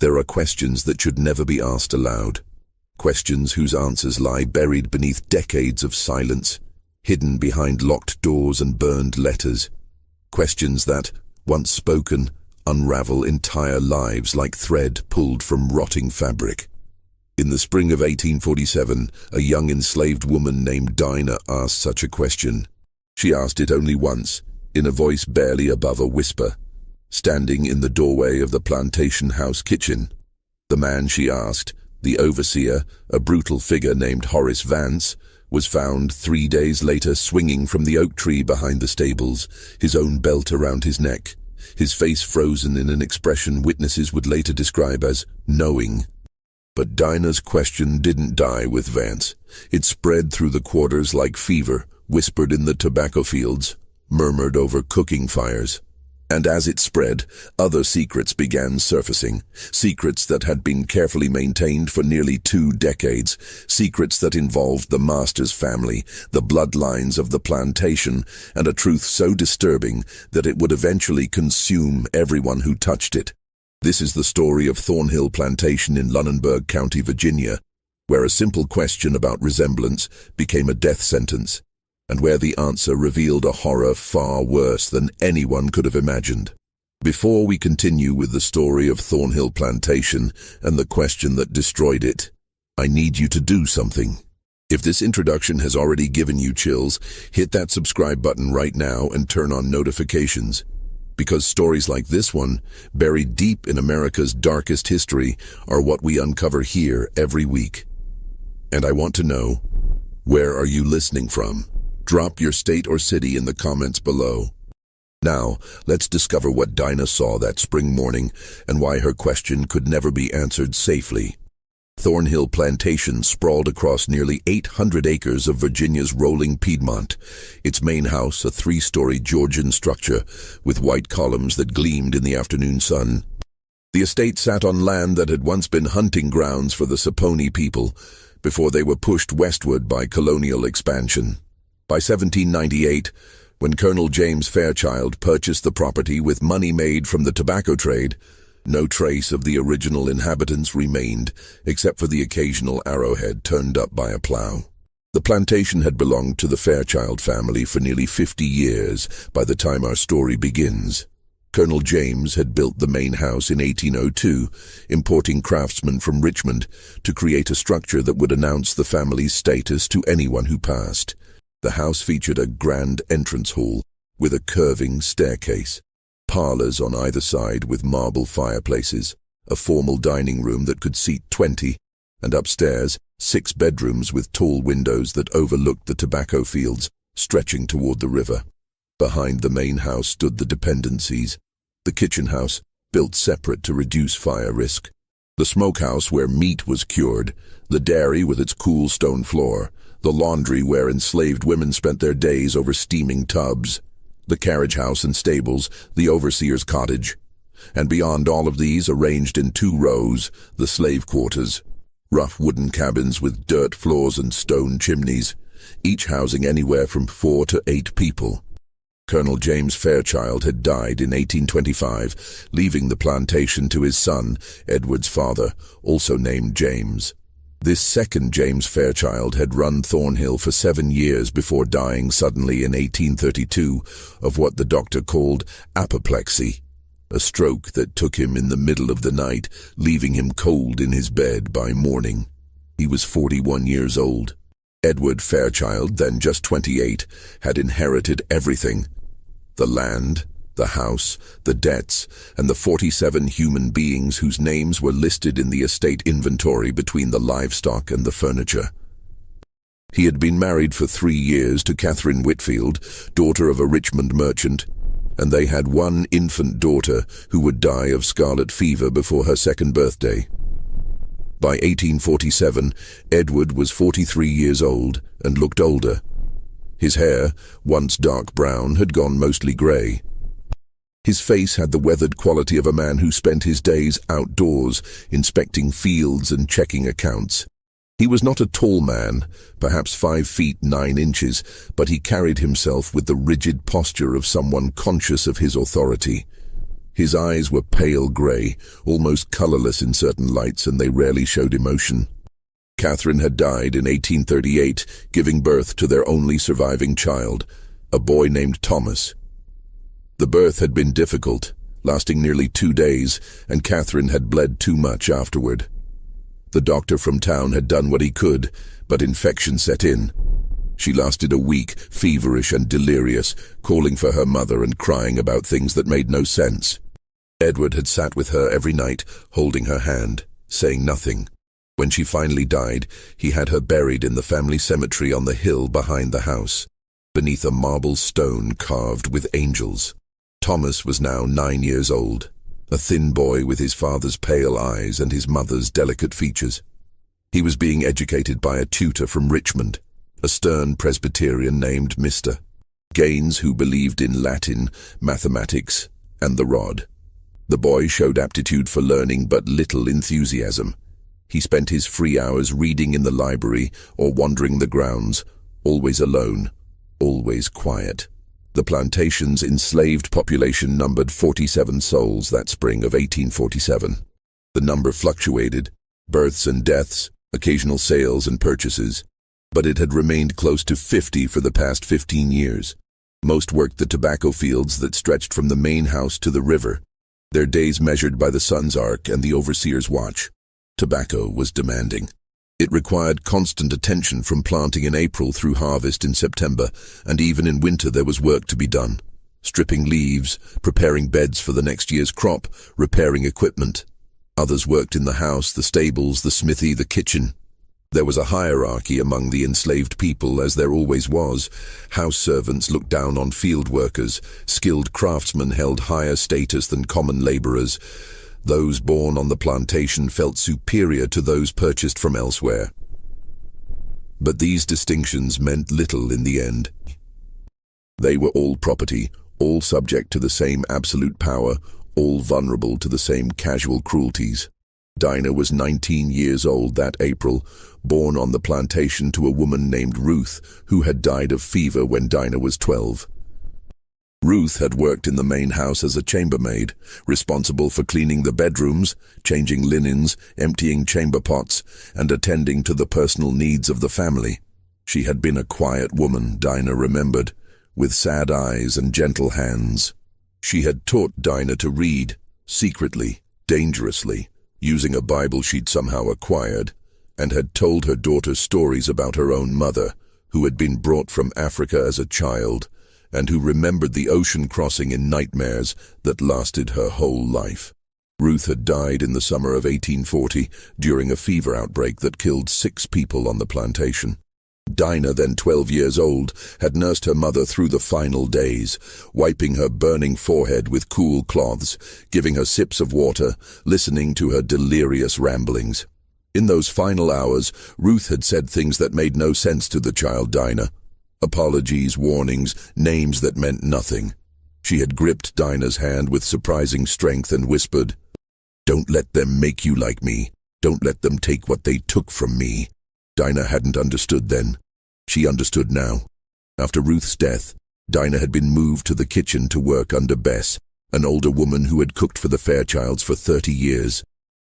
There are questions that should never be asked aloud. Questions whose answers lie buried beneath decades of silence, hidden behind locked doors and burned letters. Questions that, once spoken, unravel entire lives like thread pulled from rotting fabric. In the spring of 1847, a young enslaved woman named Dinah asked such a question. She asked it only once, in a voice barely above a whisper, standing in the doorway of the plantation house kitchen. The man she asked, the overseer, a brutal figure named Horace Vance, was found 3 days later swinging from the oak tree behind the stables, his own belt around his neck, his face frozen in an expression witnesses would later describe as knowing. But Dinah's question didn't die with Vance. It spread through the quarters like fever, whispered in the tobacco fields, murmured over cooking fires. And as it spread, other secrets began surfacing, secrets that had been carefully maintained for nearly 2 decades, secrets that involved the master's family, the bloodlines of the plantation, and a truth so disturbing that it would eventually consume everyone who touched it. This is the story of Thornhill Plantation in Lunenburg County, Virginia, where a simple question about resemblance became a death sentence, and where the answer revealed a horror far worse than anyone could have imagined. Before we continue with the story of Thornhill Plantation and the question that destroyed it, I need you to do something. If this introduction has already given you chills, hit that subscribe button right now and turn on notifications. Because stories like this one, buried deep in America's darkest history, are what we uncover here every week. And I want to know, where are you listening from? Drop your state or city in the comments below. Now, let's discover what Dinah saw that spring morning and why her question could never be answered safely. Thornhill Plantation sprawled across nearly 800 acres of Virginia's rolling Piedmont, its main house a 3-story Georgian structure with white columns that gleamed in the afternoon sun. The estate sat on land that had once been hunting grounds for the Saponi people before they were pushed westward by colonial expansion. By 1798, when Colonel James Fairchild purchased the property with money made from the tobacco trade, no trace of the original inhabitants remained, except for the occasional arrowhead turned up by a plow. The plantation had belonged to the Fairchild family for nearly 50 years by the time our story begins. Colonel James had built the main house in 1802, importing craftsmen from Richmond to create a structure that would announce the family's status to anyone who passed. The house featured a grand entrance hall with a curving staircase, parlors on either side with marble fireplaces, a formal dining room that could seat 20, and upstairs, 6 bedrooms with tall windows that overlooked the tobacco fields stretching toward the river. Behind the main house stood the dependencies, the kitchen house, built separate to reduce fire risk, the smokehouse where meat was cured, the dairy with its cool stone floor, the laundry where enslaved women spent their days over steaming tubs, the carriage house and stables, the overseer's cottage, and beyond all of these, arranged in 2 rows, the slave quarters, rough wooden cabins with dirt floors and stone chimneys, each housing anywhere from 4 to 8 people. Colonel James Fairchild had died in 1825, leaving the plantation to his son, Edward's father, also named James. This second James Fairchild had run Thornhill for 7 years before dying suddenly in 1832 of what the doctor called apoplexy, a stroke that took him in the middle of the night, leaving him cold in his bed by morning. He was 41 years old. Edward Fairchild, then just 28, had inherited everything: the land, the house, the debts, and the 47 human beings whose names were listed in the estate inventory between the livestock and the furniture. He had been married for 3 years to Catherine Whitfield, daughter of a Richmond merchant, and they had 1 infant daughter who would die of scarlet fever before her 2nd birthday. By 1847, Edward was 43 years old and looked older. His hair, once dark brown, had gone mostly grey. His face had the weathered quality of a man who spent his days outdoors, inspecting fields and checking accounts. He was not a tall man, perhaps 5 feet 9 inches, but he carried himself with the rigid posture of someone conscious of his authority. His eyes were pale grey, almost colourless in certain lights, and they rarely showed emotion. Catherine had died in 1838, giving birth to their only surviving child, a boy named Thomas. The birth had been difficult, lasting nearly 2 days, and Catherine had bled too much afterward. The doctor from town had done what he could, but infection set in. She lasted a week, feverish and delirious, calling for her mother and crying about things that made no sense. Edward had sat with her every night, holding her hand, saying nothing. When she finally died, he had her buried in the family cemetery on the hill behind the house, beneath a marble stone carved with angels. Thomas was now 9 years old, a thin boy with his father's pale eyes and his mother's delicate features. He was being educated by a tutor from Richmond, a stern Presbyterian named Mr. Gaines, who believed in Latin, mathematics, and the rod. The boy showed aptitude for learning but little enthusiasm. He spent his free hours reading in the library or wandering the grounds, always alone, always quiet. The plantation's enslaved population numbered 47 souls that spring of 1847. The number fluctuated, births and deaths, occasional sales and purchases, but it had remained close to 50 for the past 15 years. Most worked the tobacco fields that stretched from the main house to the river, their days measured by the sun's arc and the overseer's watch. Tobacco was demanding. It required constant attention from planting in April through harvest in September, and even in winter there was work to be done. Stripping leaves, preparing beds for the next year's crop, repairing equipment. Others worked in the house, the stables, the smithy, the kitchen. There was a hierarchy among the enslaved people, as there always was. House servants looked down on field workers. Skilled craftsmen held higher status than common laborers. Those born on the plantation felt superior to those purchased from elsewhere. But these distinctions meant little in the end. They were all property, all subject to the same absolute power, all vulnerable to the same casual cruelties. Dinah was 19 years old that April, born on the plantation to a woman named Ruth, who had died of fever when Dinah was 12. Ruth had worked in the main house as a chambermaid, responsible for cleaning the bedrooms, changing linens, emptying chamber pots, and attending to the personal needs of the family. She had been a quiet woman, Dinah remembered, with sad eyes and gentle hands. She had taught Dinah to read, secretly, dangerously, using a Bible she'd somehow acquired, and had told her daughter stories about her own mother, who had been brought from Africa as a child, and who remembered the ocean crossing in nightmares that lasted her whole life. Ruth had died in the summer of 1840 during a fever outbreak that killed 6 people on the plantation. Dinah, then 12 years old, had nursed her mother through the final days, wiping her burning forehead with cool cloths, giving her sips of water, listening to her delirious ramblings. In those final hours, Ruth had said things that made no sense to the child Dinah. Apologies, warnings, names that meant nothing. She had gripped Dinah's hand with surprising strength and whispered, "Don't let them make you like me. Don't let them take what they took from me." Dinah hadn't understood then. She understood now. After Ruth's death, Dinah had been moved to the kitchen to work under Bess, an older woman who had cooked for the Fairchilds for 30 years.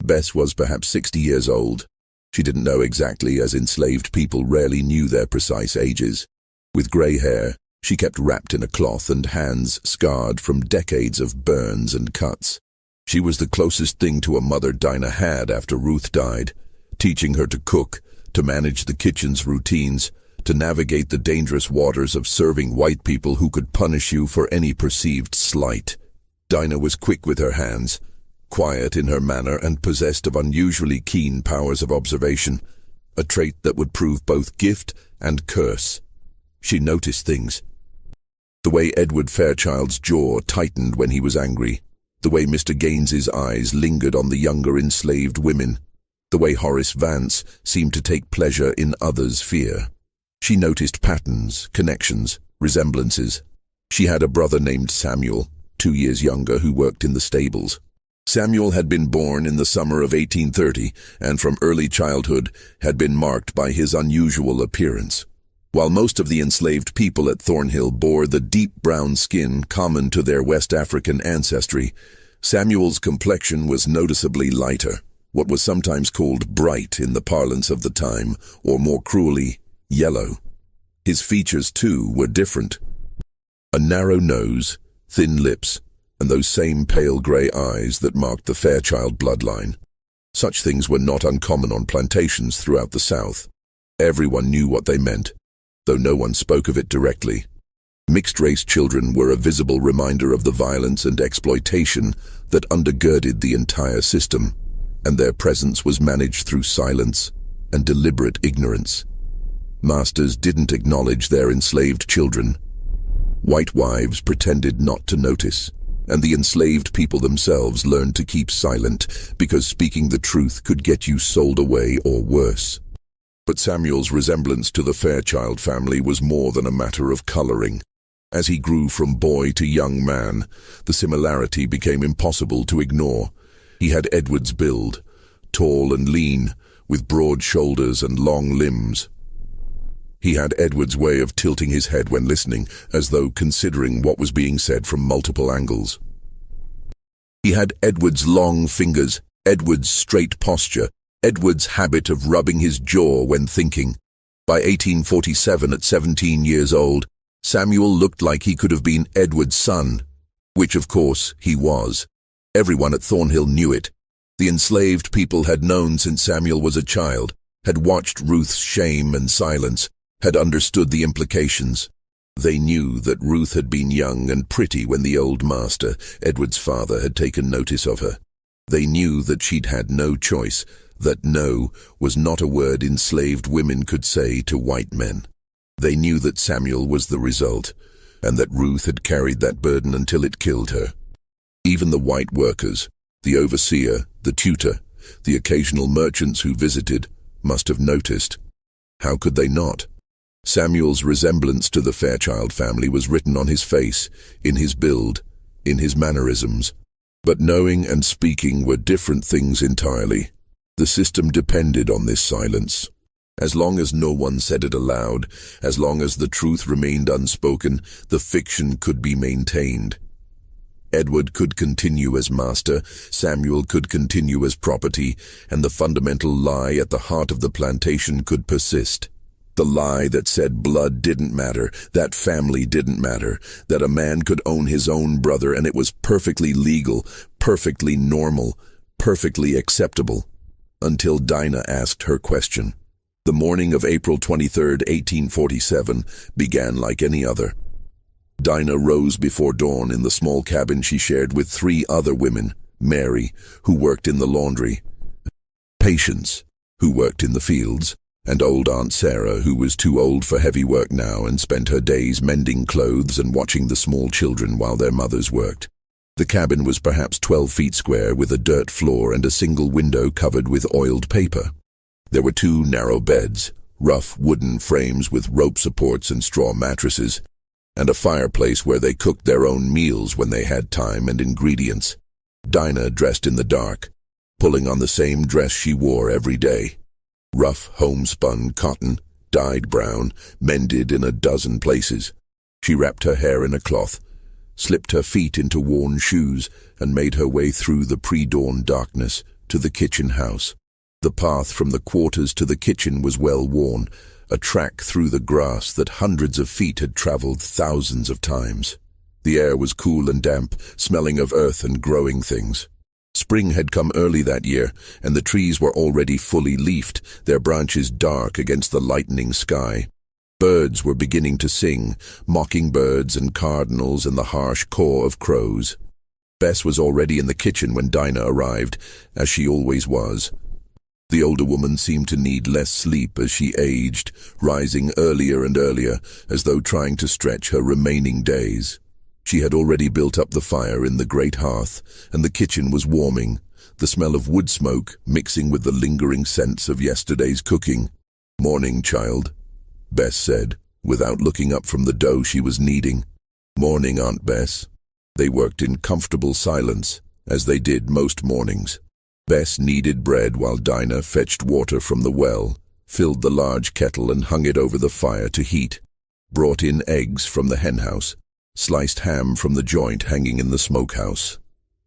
Bess was perhaps 60 years old. She didn't know exactly, as enslaved people rarely knew their precise ages. With grey hair, she kept wrapped in a cloth and hands scarred from decades of burns and cuts. She was the closest thing to a mother Dinah had after Ruth died, teaching her to cook, to manage the kitchen's routines, to navigate the dangerous waters of serving white people who could punish you for any perceived slight. Dinah was quick with her hands, quiet in her manner, and possessed of unusually keen powers of observation, a trait that would prove both gift and curse. She noticed things. The way Edward Fairchild's jaw tightened when he was angry, the way Mr. Gaines's eyes lingered on the younger enslaved women, the way Horace Vance seemed to take pleasure in others' fear. She noticed patterns, connections, resemblances. She had a brother named Samuel, 2 years younger, who worked in the stables. Samuel had been born in the summer of 1830, and from early childhood had been marked by his unusual appearance. While most of the enslaved people at Thornhill bore the deep brown skin common to their West African ancestry, Samuel's complexion was noticeably lighter, what was sometimes called bright in the parlance of the time, or more cruelly, yellow. His features, too, were different. A narrow nose, thin lips, and those same pale grey eyes that marked the Fairchild bloodline. Such things were not uncommon on plantations throughout the South. Everyone knew what they meant, though no one spoke of it directly. Mixed-race children were a visible reminder of the violence and exploitation that undergirded the entire system, and their presence was managed through silence and deliberate ignorance. Masters didn't acknowledge their enslaved children. White wives pretended not to notice, and the enslaved people themselves learned to keep silent because speaking the truth could get you sold away or worse. But Samuel's resemblance to the Fairchild family was more than a matter of coloring. As he grew from boy to young man, the similarity became impossible to ignore. He had Edward's build, tall and lean, with broad shoulders and long limbs. He had Edward's way of tilting his head when listening, as though considering what was being said from multiple angles. He had Edward's long fingers, Edward's straight posture, Edward's habit of rubbing his jaw when thinking. By 1847, at 17 years old, Samuel looked like he could have been Edward's son, which of course he was. Everyone at Thornhill knew it. The enslaved people had known since Samuel was a child, had watched Ruth's shame and silence, had understood the implications. They knew that Ruth had been young and pretty when the old master, Edward's father, had taken notice of her. They knew that she'd had no choice, that no was not a word enslaved women could say to white men. They knew that Samuel was the result, and that Ruth had carried that burden until it killed her. Even the white workers, the overseer, the tutor, the occasional merchants who visited, must have noticed. How could they not? Samuel's resemblance to the Fairchild family was written on his face, in his build, in his mannerisms. But knowing and speaking were different things entirely. The system depended on this silence. As long as no one said it aloud, as long as the truth remained unspoken, the fiction could be maintained. Edward could continue as master, Samuel could continue as property, and the fundamental lie at the heart of the plantation could persist. The lie that said blood didn't matter, that family didn't matter, that a man could own his own brother and it was perfectly legal, perfectly normal, perfectly acceptable. Until Dinah asked her question. The morning of April 23, 1847, began like any other. Dinah rose before dawn in the small cabin she shared with 3 other women, Mary, who worked in the laundry, Patience, who worked in the fields, and old Aunt Sarah, who was too old for heavy work now and spent her days mending clothes and watching the small children while their mothers worked. The cabin was perhaps 12 feet square with a dirt floor and a single window covered with oiled paper. There were 2 narrow beds, rough wooden frames with rope supports and straw mattresses, and a fireplace where they cooked their own meals when they had time and ingredients. Dinah dressed in the dark, pulling on the same dress she wore every day. Rough homespun cotton, dyed brown, mended in a dozen places. She wrapped her hair in a cloth, slipped her feet into worn shoes, and made her way through the pre-dawn darkness to the kitchen house. The path from the quarters to the kitchen was well worn, a track through the grass that hundreds of feet had traveled thousands of times. The air was cool and damp, smelling of earth and growing things. Spring had come early that year, and the trees were already fully leafed, their branches dark against the lightening sky. Birds were beginning to sing, mockingbirds and cardinals and the harsh caw of crows. Bess was already in the kitchen when Dinah arrived, as she always was. The older woman seemed to need less sleep as she aged, rising earlier and earlier, as though trying to stretch her remaining days. She had already built up the fire in the great hearth, and the kitchen was warming, the smell of wood smoke mixing with the lingering scents of yesterday's cooking. "Morning, child," Bess said, without looking up from the dough she was kneading. "Morning, Aunt Bess." They worked in comfortable silence, as they did most mornings. Bess kneaded bread while Dinah fetched water from the well, filled the large kettle and hung it over the fire to heat, brought in eggs from the henhouse, sliced ham from the joint hanging in the smokehouse.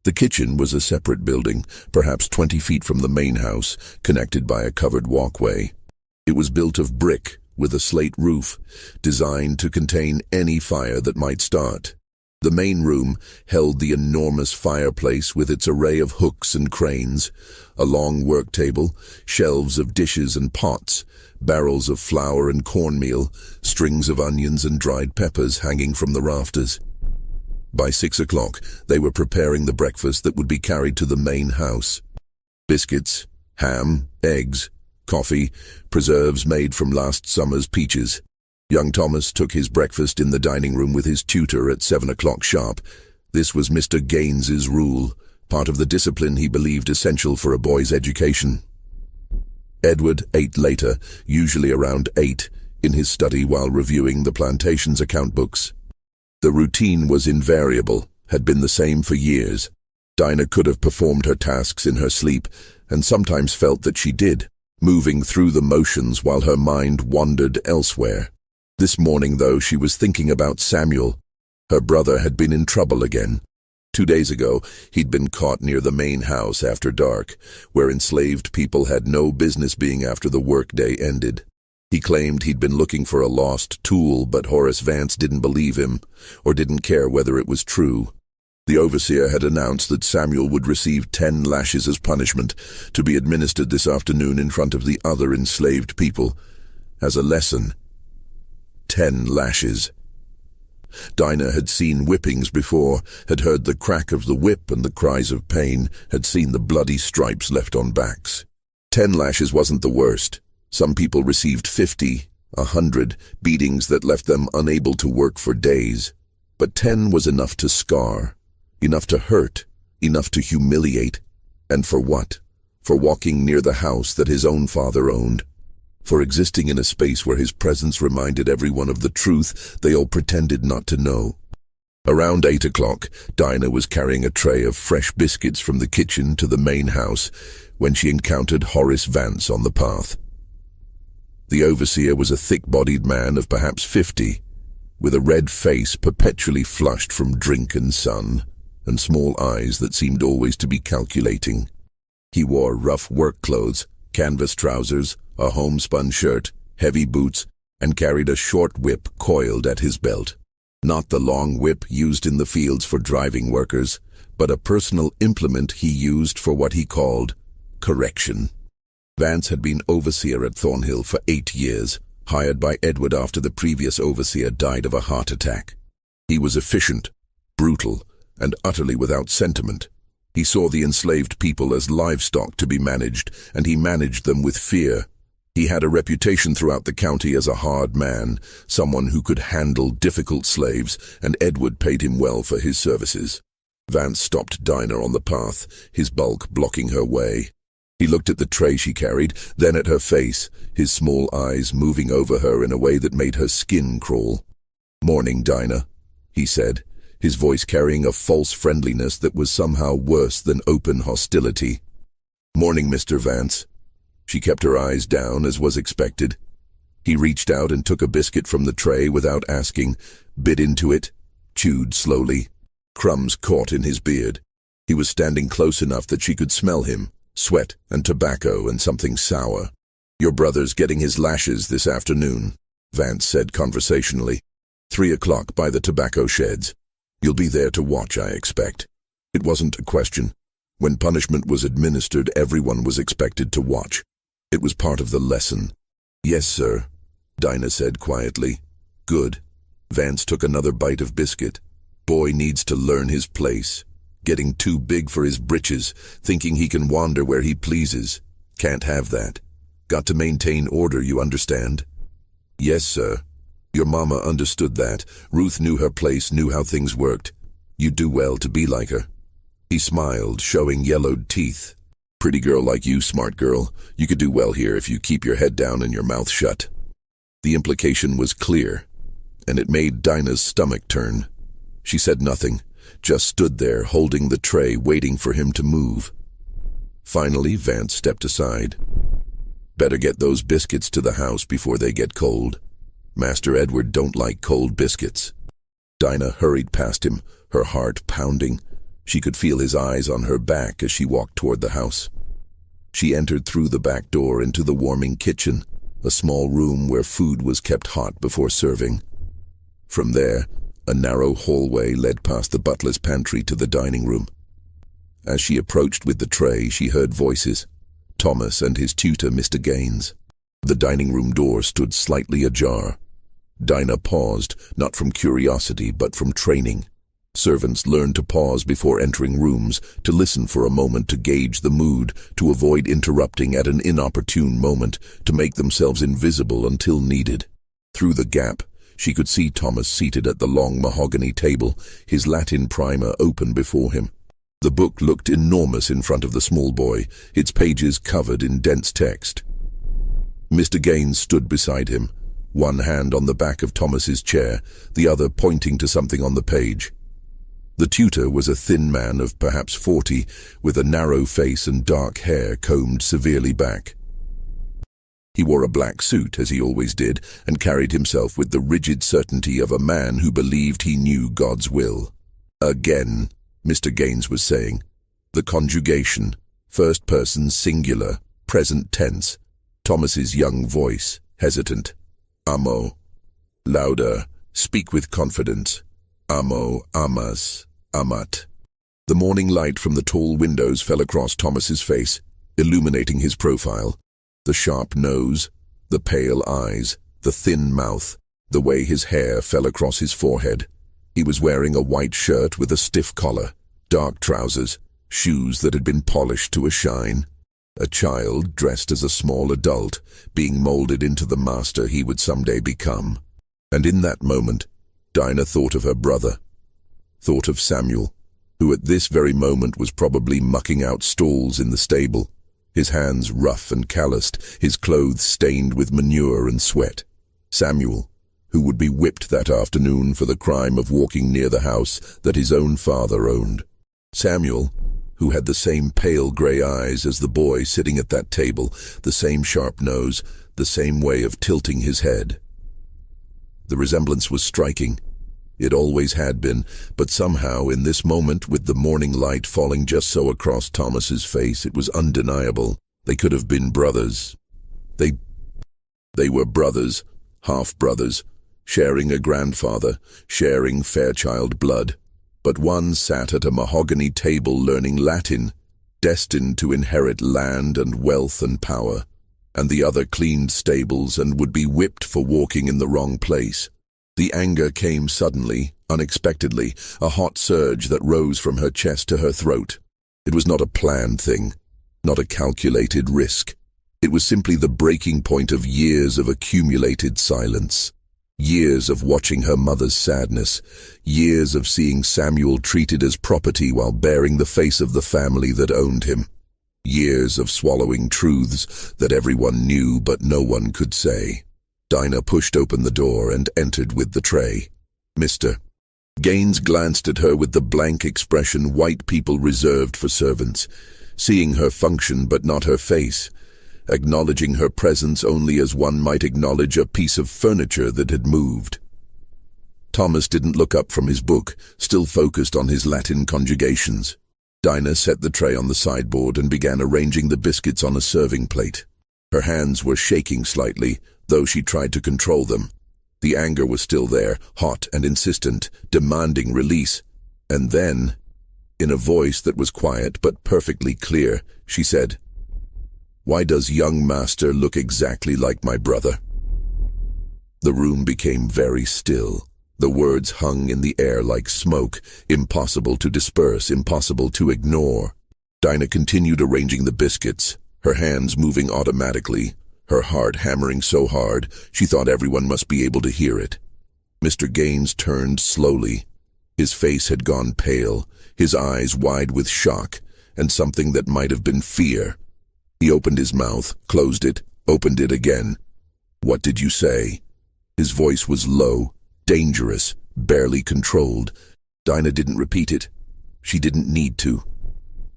The kitchen was a separate building, perhaps 20 feet from the main house, connected by a covered walkway. It was built of brick, with a slate roof, designed to contain any fire that might start. The main room held the enormous fireplace with its array of hooks and cranes, a long work table, shelves of dishes and pots, barrels of flour and cornmeal, strings of onions and dried peppers hanging from the rafters. By 6 o'clock, they were preparing the breakfast that would be carried to the main house. Biscuits, ham, eggs, coffee, preserves made from last summer's peaches. Young Thomas took his breakfast in the dining room with his tutor at 7 o'clock sharp. This was Mr. Gaines's rule, part of the discipline he believed essential for a boy's education. Edward ate later, usually around 8, in his study while reviewing the plantation's account books. The routine was invariable, had been the same for years. Dinah could have performed her tasks in her sleep, and sometimes felt that she did, moving through the motions while her mind wandered elsewhere. This morning, though, she was thinking about Samuel. Her brother had been in trouble again. 2 days ago, he'd been caught near the main house after dark, where enslaved people had no business being after the workday ended. He claimed he'd been looking for a lost tool, but Horace Vance didn't believe him, or didn't care whether it was true. The overseer had announced that Samuel would receive 10 lashes as punishment, to be administered this afternoon in front of the other enslaved people. As a lesson. 10 lashes. Dinah had seen whippings before, had heard the crack of the whip and the cries of pain, had seen the bloody stripes left on backs. 10 lashes wasn't the worst. Some people received 50, 100 beatings that left them unable to work for days. But 10 was enough to scar, enough to hurt, enough to humiliate. And for what? For walking near the house that his own father owned. For existing in a space where his presence reminded everyone of the truth they all pretended not to know. Around 8 o'clock, Dinah was carrying a tray of fresh biscuits from the kitchen to the main house when she encountered Horace Vance on the path. The overseer was a thick-bodied man of perhaps 50, with a red face perpetually flushed from drink and sun, and small eyes that seemed always to be calculating. He wore rough work clothes, canvas trousers, a homespun shirt, heavy boots, and carried a short whip coiled at his belt. Not the long whip used in the fields for driving workers, but a personal implement he used for what he called correction. Vance had been overseer at Thornhill for 8 years, hired by Edward after the previous overseer died of a heart attack. He was efficient, brutal, and utterly without sentiment. He saw the enslaved people as livestock to be managed, and he managed them with fear. He had a reputation throughout the county as a hard man, someone who could handle difficult slaves, and Edward paid him well for his services. Vance stopped Dinah on the path, his bulk blocking her way. He looked at the tray she carried, then at her face, his small eyes moving over her in a way that made her skin crawl. "Morning, Dinah," he said, his voice carrying a false friendliness that was somehow worse than open hostility. "Morning, Mr. Vance." She kept her eyes down, as was expected. He reached out and took a biscuit from the tray without asking, bit into it, chewed slowly. Crumbs caught in his beard. He was standing close enough that she could smell him, sweat and tobacco and something sour. "Your brother's getting his lashes this afternoon," Vance said conversationally. 3 o'clock by the tobacco sheds. "You'll be there to watch, I expect." It wasn't a question. When punishment was administered, everyone was expected to watch. It was part of the lesson. "Yes, sir," Dinah said quietly. "Good." Vance took another bite of biscuit. Boy needs to learn his place. Getting too big for his britches, thinking he can wander where he pleases. Can't have that. Got to maintain order, you understand? "Yes, sir." "Your mama understood that. Ruth knew her place, knew how things worked. You'd do well to be like her." He smiled, showing yellowed teeth. "Pretty girl like you, smart girl. You could do well here if you keep your head down and your mouth shut." The implication was clear, and it made Dinah's stomach turn. She said nothing, just stood there holding the tray, waiting for him to move. Finally, Vance stepped aside. "Better get those biscuits to the house before they get cold. Master Edward don't like cold biscuits." Dinah hurried past him, her heart pounding. She could feel his eyes on her back as she walked toward the house. She entered through the back door into the warming kitchen, a small room where food was kept hot before serving. From there, a narrow hallway led past the butler's pantry to the dining room. As she approached with the tray, she heard voices. Thomas and his tutor, Mr. Gaines. The dining room door stood slightly ajar. Dinah paused, not from curiosity, but from training. Servants learned to pause before entering rooms, to listen for a moment to gauge the mood, to avoid interrupting at an inopportune moment, to make themselves invisible until needed. Through the gap, she could see Thomas seated at the long mahogany table, his Latin primer open before him. The book looked enormous in front of the small boy, its pages covered in dense text. Mr. Gaines stood beside him, one hand on the back of Thomas's chair, the other pointing to something on the page. The tutor was a thin man of perhaps 40, with a narrow face and dark hair combed severely back. He wore a black suit, as he always did, and carried himself with the rigid certainty of a man who believed he knew God's will. Again, Mr. Gaines was saying. The conjugation, first person singular, present tense. Thomas's young voice, hesitant. Amo. Louder, speak with confidence. Amo, amas, amat. The morning light from the tall windows fell across Thomas's face, illuminating his profile. The sharp nose, the pale eyes, the thin mouth, the way his hair fell across his forehead. He was wearing a white shirt with a stiff collar, dark trousers, shoes that had been polished to a shine. A child dressed as a small adult, being molded into the master he would someday become. And in that moment, Dinah thought of her brother, thought of Samuel, who at this very moment was probably mucking out stalls in the stable, his hands rough and calloused, his clothes stained with manure and sweat. Samuel, who would be whipped that afternoon for the crime of walking near the house that his own father owned. Samuel, who had the same pale grey eyes as the boy sitting at that table, the same sharp nose, the same way of tilting his head. The resemblance was striking. It always had been, but somehow in this moment, with the morning light falling just so across Thomas's face, it was undeniable. They could have been brothers. They were brothers, half-brothers, sharing a grandfather, sharing Fairchild blood. But one sat at a mahogany table learning Latin, destined to inherit land and wealth and power, and the other cleaned stables and would be whipped for walking in the wrong place. The anger came suddenly, unexpectedly, a hot surge that rose from her chest to her throat. It was not a planned thing, not a calculated risk. It was simply the breaking point of years of accumulated silence. Years of watching her mother's sadness, years of seeing Samuel treated as property while bearing the face of the family that owned him. Years of swallowing truths that everyone knew but no one could say. Dinah pushed open the door and entered with the tray. Mr. Gaines glanced at her with the blank expression white people reserved for servants, seeing her function but not her face, acknowledging her presence only as one might acknowledge a piece of furniture that had moved. Thomas didn't look up from his book, still focused on his Latin conjugations. Dinah set the tray on the sideboard and began arranging the biscuits on a serving plate. Her hands were shaking slightly, though she tried to control them. The anger was still there, hot and insistent, demanding release. And then, in a voice that was quiet but perfectly clear, she said, "Why does young master look exactly like my brother?" The room became very still. The words hung in the air like smoke, impossible to disperse, impossible to ignore. Dinah continued arranging the biscuits, her hands moving automatically, her heart hammering so hard she thought everyone must be able to hear it. Mr. Gaines turned slowly. His face had gone pale, his eyes wide with shock, and something that might have been fear. He opened his mouth, closed it, opened it again. "What did you say?" His voice was low, dangerous, barely controlled. Dinah didn't repeat it. She didn't need to.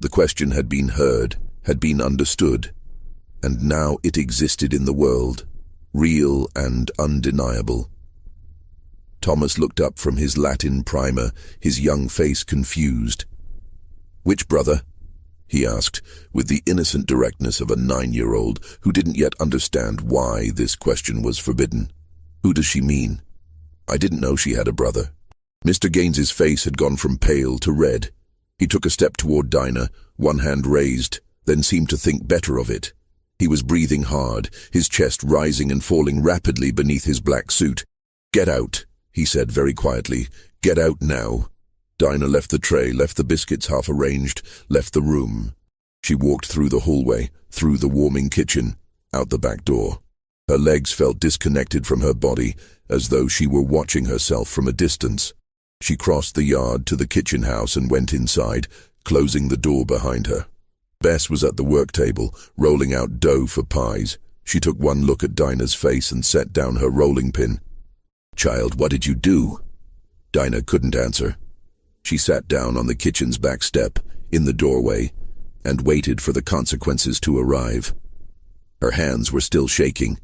The question had been heard, had been understood, and now it existed in the world, real and undeniable. Thomas looked up from his Latin primer, his young face confused. "Which brother?" he asked, with the innocent directness of a 9-year-old who didn't yet understand why this question was forbidden. "Who does she mean?" "I didn't know she had a brother." Mr. Gaines's face had gone from pale to red. He took a step toward Dinah, one hand raised, then seemed to think better of it. He was breathing hard, his chest rising and falling rapidly beneath his black suit. "Get out," he said very quietly. "Get out now." Dinah left the tray, left the biscuits half arranged, left the room. She walked through the hallway, through the warming kitchen, out the back door. Her legs felt disconnected from her body, as though she were watching herself from a distance. She crossed the yard to the kitchen house and went inside, closing the door behind her. Bess was at the work table, rolling out dough for pies. She took one look at Dinah's face and set down her rolling pin. "Child, what did you do?" Dinah couldn't answer. She sat down on the kitchen's back step, in the doorway, and waited for the consequences to arrive. Her hands were still shaking.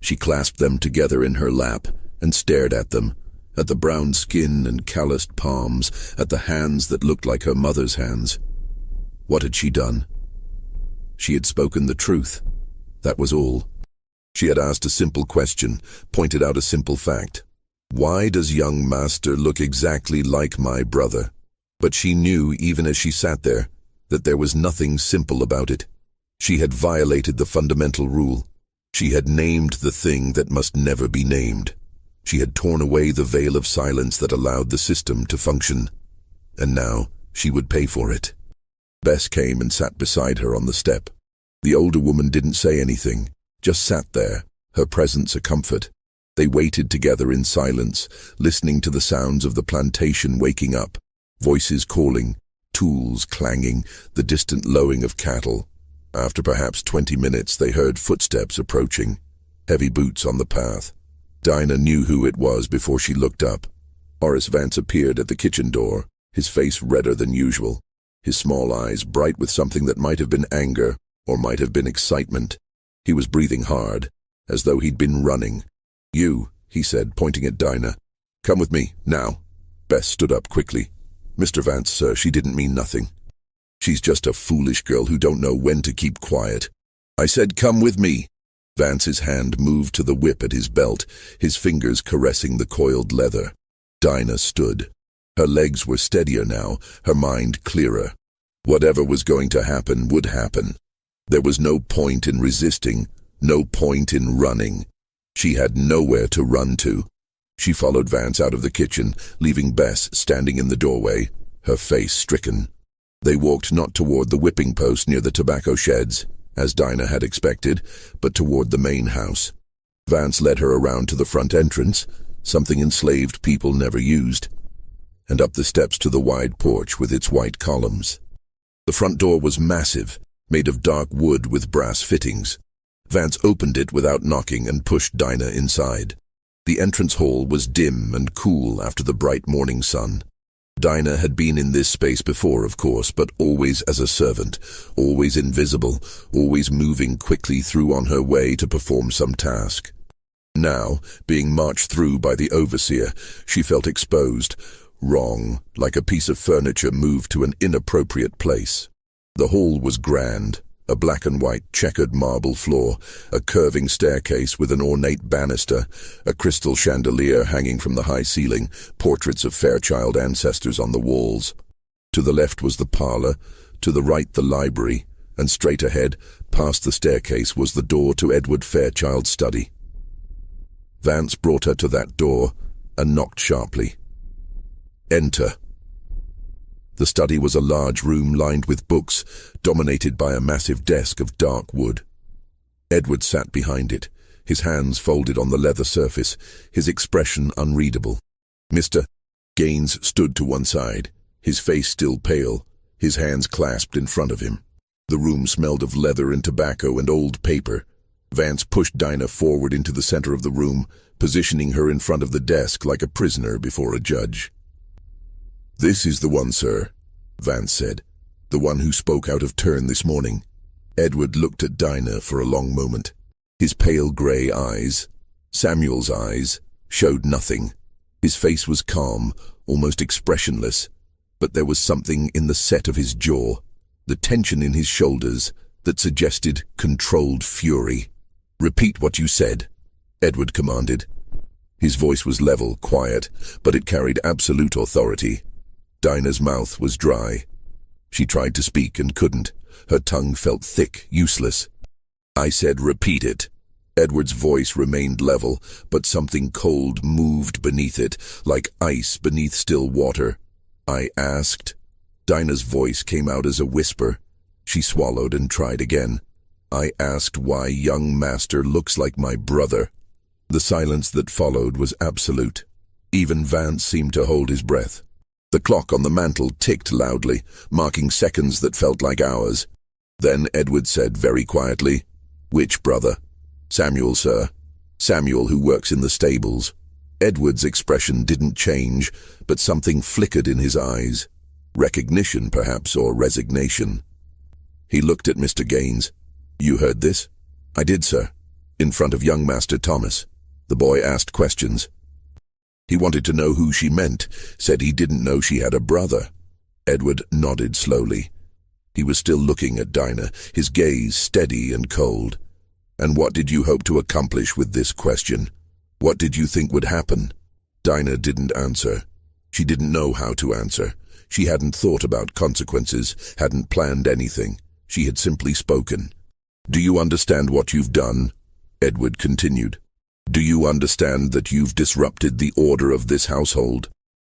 She clasped them together in her lap and stared at them, at the brown skin and calloused palms, at the hands that looked like her mother's hands. What had she done? She had spoken the truth. That was all. She had asked a simple question, pointed out a simple fact. Why does young master look exactly like my brother? But she knew, even as she sat there, that there was nothing simple about it. She had violated the fundamental rule. She had named the thing that must never be named. She had torn away the veil of silence that allowed the system to function. And now she would pay for it. Bess came and sat beside her on the step. The older woman didn't say anything, just sat there, her presence a comfort. They waited together in silence, listening to the sounds of the plantation waking up, voices calling, tools clanging, the distant lowing of cattle. After perhaps 20 minutes, they heard footsteps approaching, heavy boots on the path. Dinah knew who it was before she looked up. Horace Vance appeared at the kitchen door, his face redder than usual, his small eyes bright with something that might have been anger or might have been excitement. He was breathing hard, as though he'd been running. "You," he said, pointing at Dinah. "Come with me, now." Bess stood up quickly. "Mr. Vance, sir, she didn't mean nothing. She's just a foolish girl who don't know when to keep quiet." "I said come with me." Vance's hand moved to the whip at his belt, his fingers caressing the coiled leather. Dinah stood. Her legs were steadier now, her mind clearer. Whatever was going to happen would happen. There was no point in resisting, no point in running. She had nowhere to run to. She followed Vance out of the kitchen, leaving Bess standing in the doorway, her face stricken. They walked not toward the whipping post near the tobacco sheds, as Dinah had expected, but toward the main house. Vance led her around to the front entrance, something enslaved people never used, and up the steps to the wide porch with its white columns. The front door was massive, made of dark wood with brass fittings. Vance opened it without knocking and pushed Dinah inside. The entrance hall was dim and cool after the bright morning sun. Dinah had been in this space before, of course, but always as a servant, always invisible, always moving quickly through on her way to perform some task. Now, being marched through by the overseer, she felt exposed, wrong, like a piece of furniture moved to an inappropriate place. The hall was grand, a black and white checkered marble floor, a curving staircase with an ornate banister, a crystal chandelier hanging from the high ceiling, portraits of Fairchild ancestors on the walls. To the left was the parlor, to the right the library, and straight ahead, past the staircase, was the door to Edward Fairchild's study. Vance brought her to that door and knocked sharply. "Enter." The study was a large room lined with books, dominated by a massive desk of dark wood. Edward sat behind it, his hands folded on the leather surface, his expression unreadable. Mr. Gaines stood to one side, his face still pale, his hands clasped in front of him. The room smelled of leather and tobacco and old paper. Vance pushed Dinah forward into the center of the room, positioning her in front of the desk like a prisoner before a judge. "This is the one, sir," Vance said, "the one who spoke out of turn this morning." Edward looked at Dinah for a long moment. His pale grey eyes, Samuel's eyes, showed nothing. His face was calm, almost expressionless. but there was something in the set of his jaw, the tension in his shoulders, that suggested controlled fury. "Repeat what you said," Edward commanded. His voice was level, quiet, but it carried absolute authority. Dinah's mouth was dry. She tried to speak and couldn't. Her tongue felt thick, useless. "I said repeat it." Edward's voice remained level, but something cold moved beneath it, like ice beneath still water. "I asked." Dinah's voice came out as a whisper. She swallowed and tried again. "I asked why young master looks like my brother." The silence that followed was absolute. Even Vance seemed to hold his breath. The clock on the mantel ticked loudly, marking seconds that felt like hours. Then Edward said very quietly, "Which brother?" "Samuel, sir. Samuel, who works in the stables." Edward's expression didn't change, but something flickered in his eyes. Recognition, perhaps, or resignation. He looked at Mr. Gaines. "You heard this?" "I did, sir. In front of young Master Thomas." The boy asked questions. He wanted to know who she meant, said he didn't know she had a brother. Edward nodded slowly. He was still looking at Dinah, his gaze steady and cold. "And what did you hope to accomplish with this question? What did you think would happen?" Dinah didn't answer. She didn't know how to answer. She hadn't thought about consequences, hadn't planned anything. She had simply spoken. "Do you understand what you've done?" Edward continued. "Do you understand that you've disrupted the order of this household?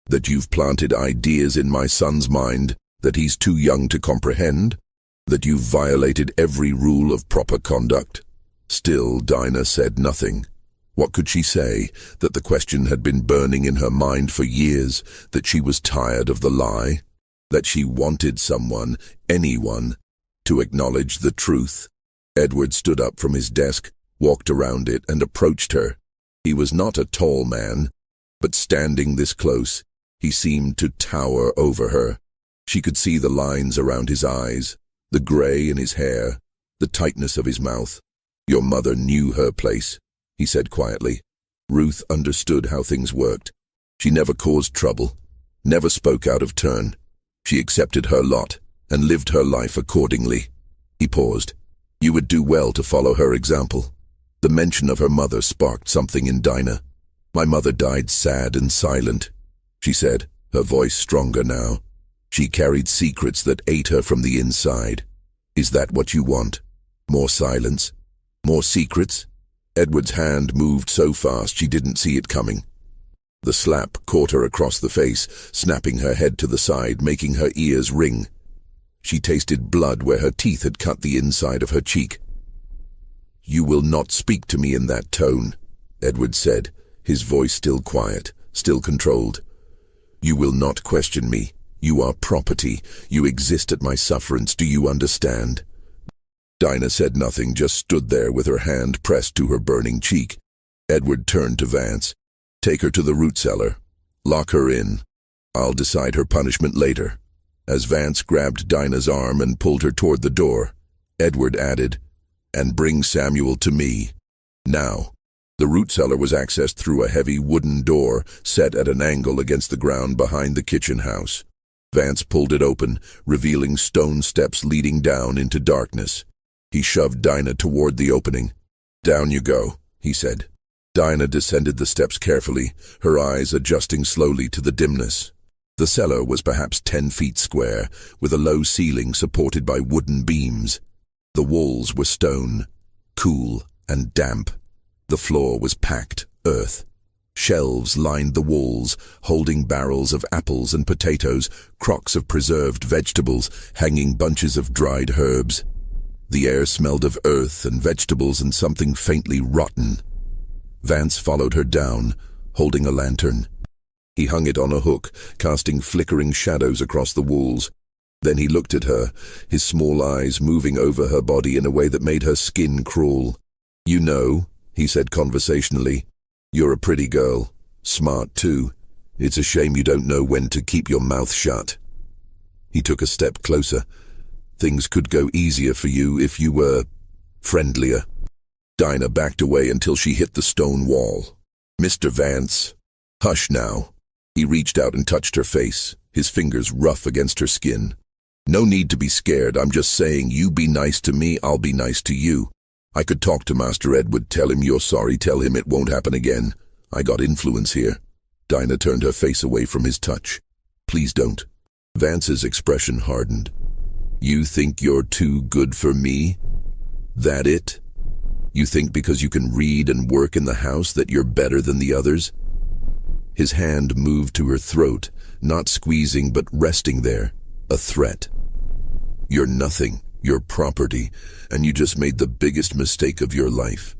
That you've planted ideas in my son's mind that he's too young to comprehend? That you've violated every rule of proper conduct?" Still, Dinah said nothing. What could she say? That the question had been burning in her mind for years, that she was tired of the lie, that she wanted someone, anyone, to acknowledge the truth. Edward stood up from his desk, walked around it, and approached her. He was not a tall man, but standing this close, he seemed to tower over her. She could see the lines around his eyes, the gray in his hair, the tightness of his mouth. "Your mother knew her place," he said quietly. "Ruth understood how things worked. She never caused trouble, never spoke out of turn. She accepted her lot and lived her life accordingly." He paused. "You would do well to follow her example." The mention of her mother sparked something in Dinah. "My mother died sad and silent," she said, her voice stronger now. "She carried secrets that ate her from the inside. Is that what you want? More silence? More secrets?" Edward's hand moved so fast she didn't see it coming. The slap caught her across the face, snapping her head to the side, making her ears ring. She tasted blood where her teeth had cut the inside of her cheek. "You will not speak to me in that tone," Edward said, his voice still quiet, still controlled. "You will not question me. You are property. You exist at my sufferance. Do you understand?" Dinah said nothing, just stood there with her hand pressed to her burning cheek. Edward turned to Vance. "Take her to the root cellar. Lock her in. I'll decide her punishment later." As Vance grabbed Dinah's arm and pulled her toward the door, Edward added, "And bring Samuel to me. Now." The root cellar was accessed through a heavy wooden door set at an angle against the ground behind the kitchen house. Vance pulled it open, revealing stone steps leading down into darkness. He shoved Dinah toward the opening. "Down you go," he said. Dinah descended the steps carefully, her eyes adjusting slowly to the dimness. The cellar was perhaps 10 feet square, with a low ceiling supported by wooden beams. The walls were stone, cool and damp. The floor was packed earth. Shelves lined the walls, holding barrels of apples and potatoes, crocks of preserved vegetables, hanging bunches of dried herbs. The air smelled of earth and vegetables and something faintly rotten. Vance followed her down, holding a lantern. He hung it on a hook, casting flickering shadows across the walls. Then he looked at her, his small eyes moving over her body in a way that made her skin crawl. "You know," he said conversationally, "you're a pretty girl. Smart, too. It's a shame you don't know when to keep your mouth shut." He took a step closer. "Things could go easier for you if you were friendlier." Dinah backed away until she hit the stone wall. "Mr. Vance." "Hush now." He reached out and touched her face. his fingers rough against her skin. "No need to be scared. I'm just saying, you be nice to me, I'll be nice to you. I could talk to Master Edward, tell him you're sorry, tell him it won't happen again. I got influence here." Dinah turned her face away from his touch. "Please don't." Vance's expression hardened. "You think you're too good for me? That it? You think because you can read and work in the house that you're better than the others?" His hand moved to her throat, not squeezing but resting there, a threat. "You're nothing, you're property, and you just made the biggest mistake of your life."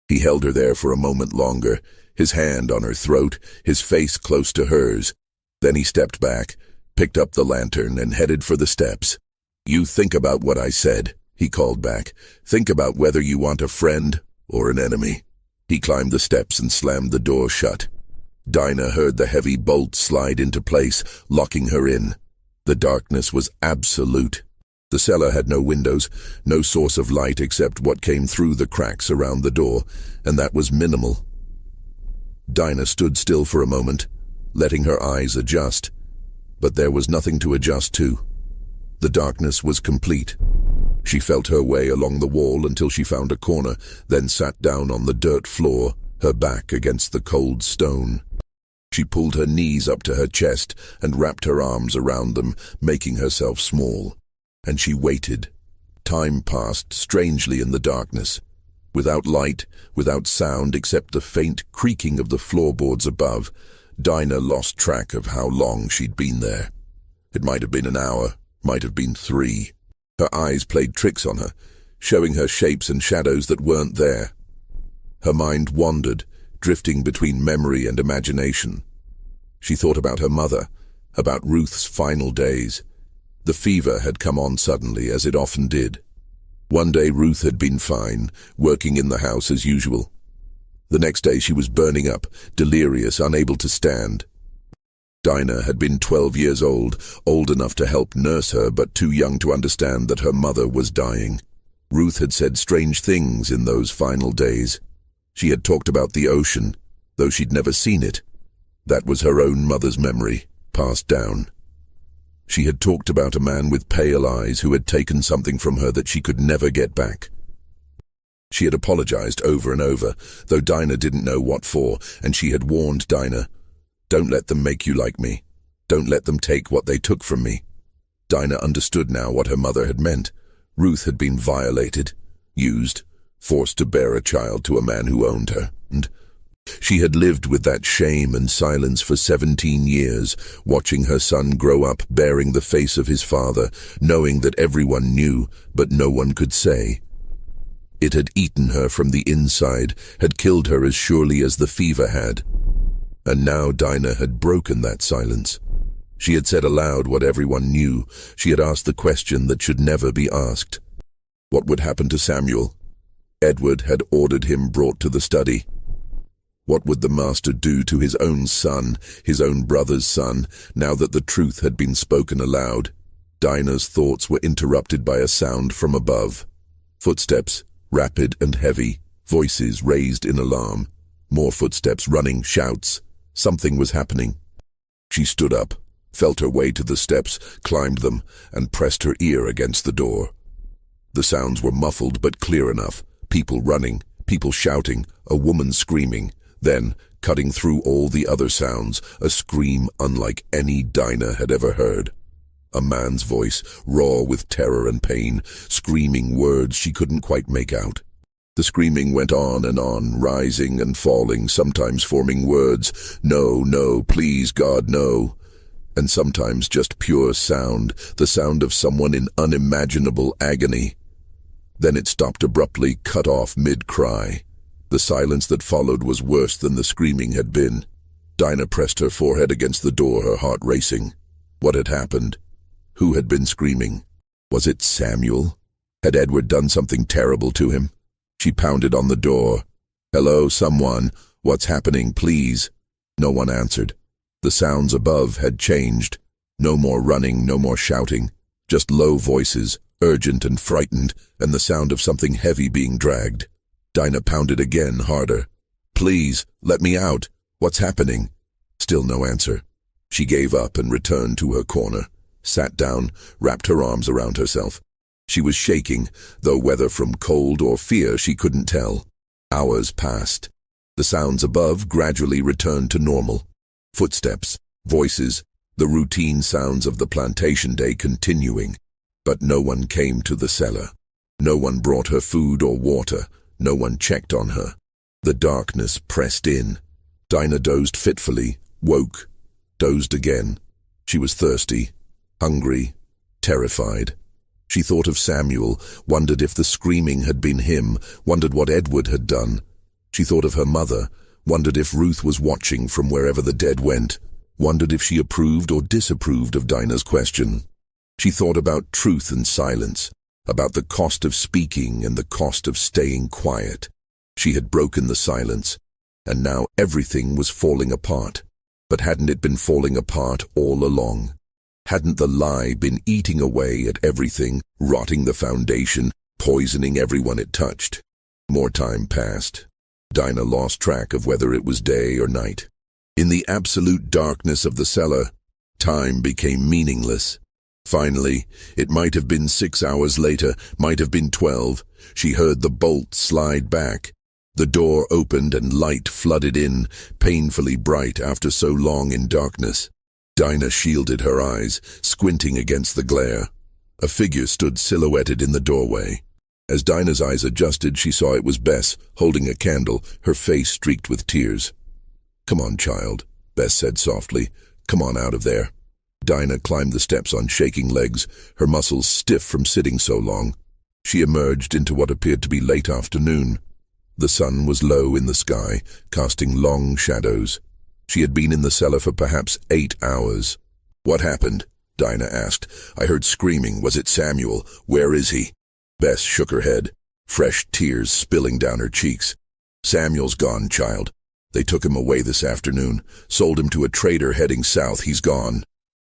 He held her there for a moment longer, his hand on her throat, his face close to hers. Then he stepped back, picked up the lantern, and headed for the steps. "You think about what I said," he called back. "Think about whether you want a friend or an enemy." He climbed the steps and slammed the door shut. Dinah heard the heavy bolt slide into place, locking her in. The darkness was absolute. The cellar had no windows, no source of light except what came through the cracks around the door, and that was minimal. Dinah stood still for a moment, letting her eyes adjust. But there was nothing to adjust to. The darkness was complete. She felt her way along the wall until she found a corner, then sat down on the dirt floor, her back against the cold stone. She pulled her knees up to her chest and wrapped her arms around them, making herself small. And she waited. Time passed strangely in the darkness. Without light, without sound except the faint creaking of the floorboards above, Dinah lost track of how long she'd been there. It might have been an hour, might have been 3. Her eyes played tricks on her, showing her shapes and shadows that weren't there. Her mind wandered, drifting between memory and imagination. She thought about her mother, about Ruth's final days. The fever had come on suddenly, as it often did. One day Ruth had been fine, working in the house as usual. The next day she was burning up, delirious, unable to stand. Dinah had been 12 years old, old enough to help nurse her, but too young to understand that her mother was dying. Ruth had said strange things in those final days. She had talked about the ocean, though she'd never seen it. That was her own mother's memory, passed down. She had talked about a man with pale eyes who had taken something from her that she could never get back. She had apologized over and over, though Dinah didn't know what for, and she had warned Dinah, "Don't let them make you like me. Don't let them take what they took from me." Dinah understood now what her mother had meant. Ruth had been violated, used, forced to bear a child to a man who owned her, and she had lived with that shame and silence for 17 years, watching her son grow up bearing the face of his father, knowing that everyone knew, but no one could say. It had eaten her from the inside, had killed her as surely as the fever had. And now Dinah had broken that silence. She had said aloud what everyone knew. She had asked the question that should never be asked. What would happen to Samuel? Edward had ordered him brought to the study. What would the master do to his own son, his own brother's son, now that the truth had been spoken aloud? Dinah's thoughts were interrupted by a sound from above. Footsteps, rapid and heavy, voices raised in alarm. More footsteps, running, shouts. Something was happening. She stood up, felt her way to the steps, climbed them, and pressed her ear against the door. The sounds were muffled but clear enough. People running, people shouting, a woman screaming. Then, cutting through all the other sounds, a scream unlike any Dinah had ever heard. A man's voice, raw with terror and pain, screaming words she couldn't quite make out. The screaming went on, rising and falling, sometimes forming words, "No, no, please, God, no." And sometimes just pure sound, the sound of someone in unimaginable agony. Then it stopped abruptly, cut off mid-cry. The silence that followed was worse than the screaming had been. Dinah pressed her forehead against the door, her heart racing. What had happened? Who had been screaming? Was it Samuel? Had Edward done something terrible to him? She pounded on the door. "Hello, someone. What's happening, please?" No one answered. The sounds above had changed. No more running, no more shouting. Just low voices, urgent and frightened, and the sound of something heavy being dragged. Dinah pounded again, harder. "Please, let me out. What's happening?" Still no answer. She gave up and returned to her corner, sat down, wrapped her arms around herself. She was shaking, though whether from cold or fear she couldn't tell. Hours passed. The sounds above gradually returned to normal. Footsteps, voices, the routine sounds of the plantation day continuing. But no one came to the cellar. No one brought her food or water. No one checked on her. The darkness pressed in. Dinah dozed fitfully, woke, dozed again. She was thirsty, hungry, terrified. She thought of Samuel, wondered if the screaming had been him, wondered what Edward had done. She thought of her mother, wondered if Ruth was watching from wherever the dead went, wondered if she approved or disapproved of Dinah's question. She thought about truth and silence, about the cost of speaking and the cost of staying quiet. She had broken the silence, and now everything was falling apart. But hadn't it been falling apart all along? Hadn't the lie been eating away at everything, rotting the foundation, poisoning everyone it touched? More time passed. Dinah lost track of whether it was day or night. In the absolute darkness of the cellar, time became meaningless. Finally, it might have been 6 hours later, might have been 12. She heard the bolt slide back. The door opened and light flooded in, painfully bright after so long in darkness. Dinah shielded her eyes, squinting against the glare. A figure stood silhouetted in the doorway. As Dinah's eyes adjusted, she saw it was Bess, holding a candle, her face streaked with tears. "Come on, child," Bess said softly. "Come on out of there." Dinah climbed the steps on shaking legs, her muscles stiff from sitting so long. She emerged into what appeared to be late afternoon. The sun was low in the sky, casting long shadows. She had been in the cellar for perhaps 8 hours. "What happened?" Dinah asked. "I heard screaming. Was it Samuel? Where is he?" Bess shook her head, fresh tears spilling down her cheeks. "Samuel's gone, child. They took him away this afternoon, sold him to a trader heading south. He's gone."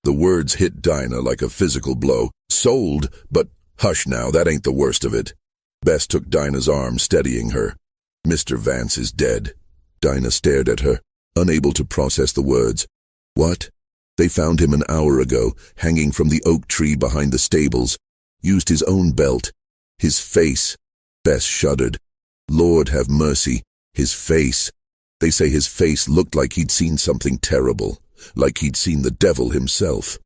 The words hit Dinah like a physical blow. "Sold? But hush now, that ain't the worst of it." Bess took Dinah's arm, steadying her. "Mr. Vance is dead." Dinah stared at her, unable to process the words. "What?" "They found him an hour ago, hanging from the oak tree behind the stables. Used his own belt. His face." Bess shuddered. "Lord have mercy. His face." They say his face looked like he'd seen something terrible, like he'd seen the devil himself.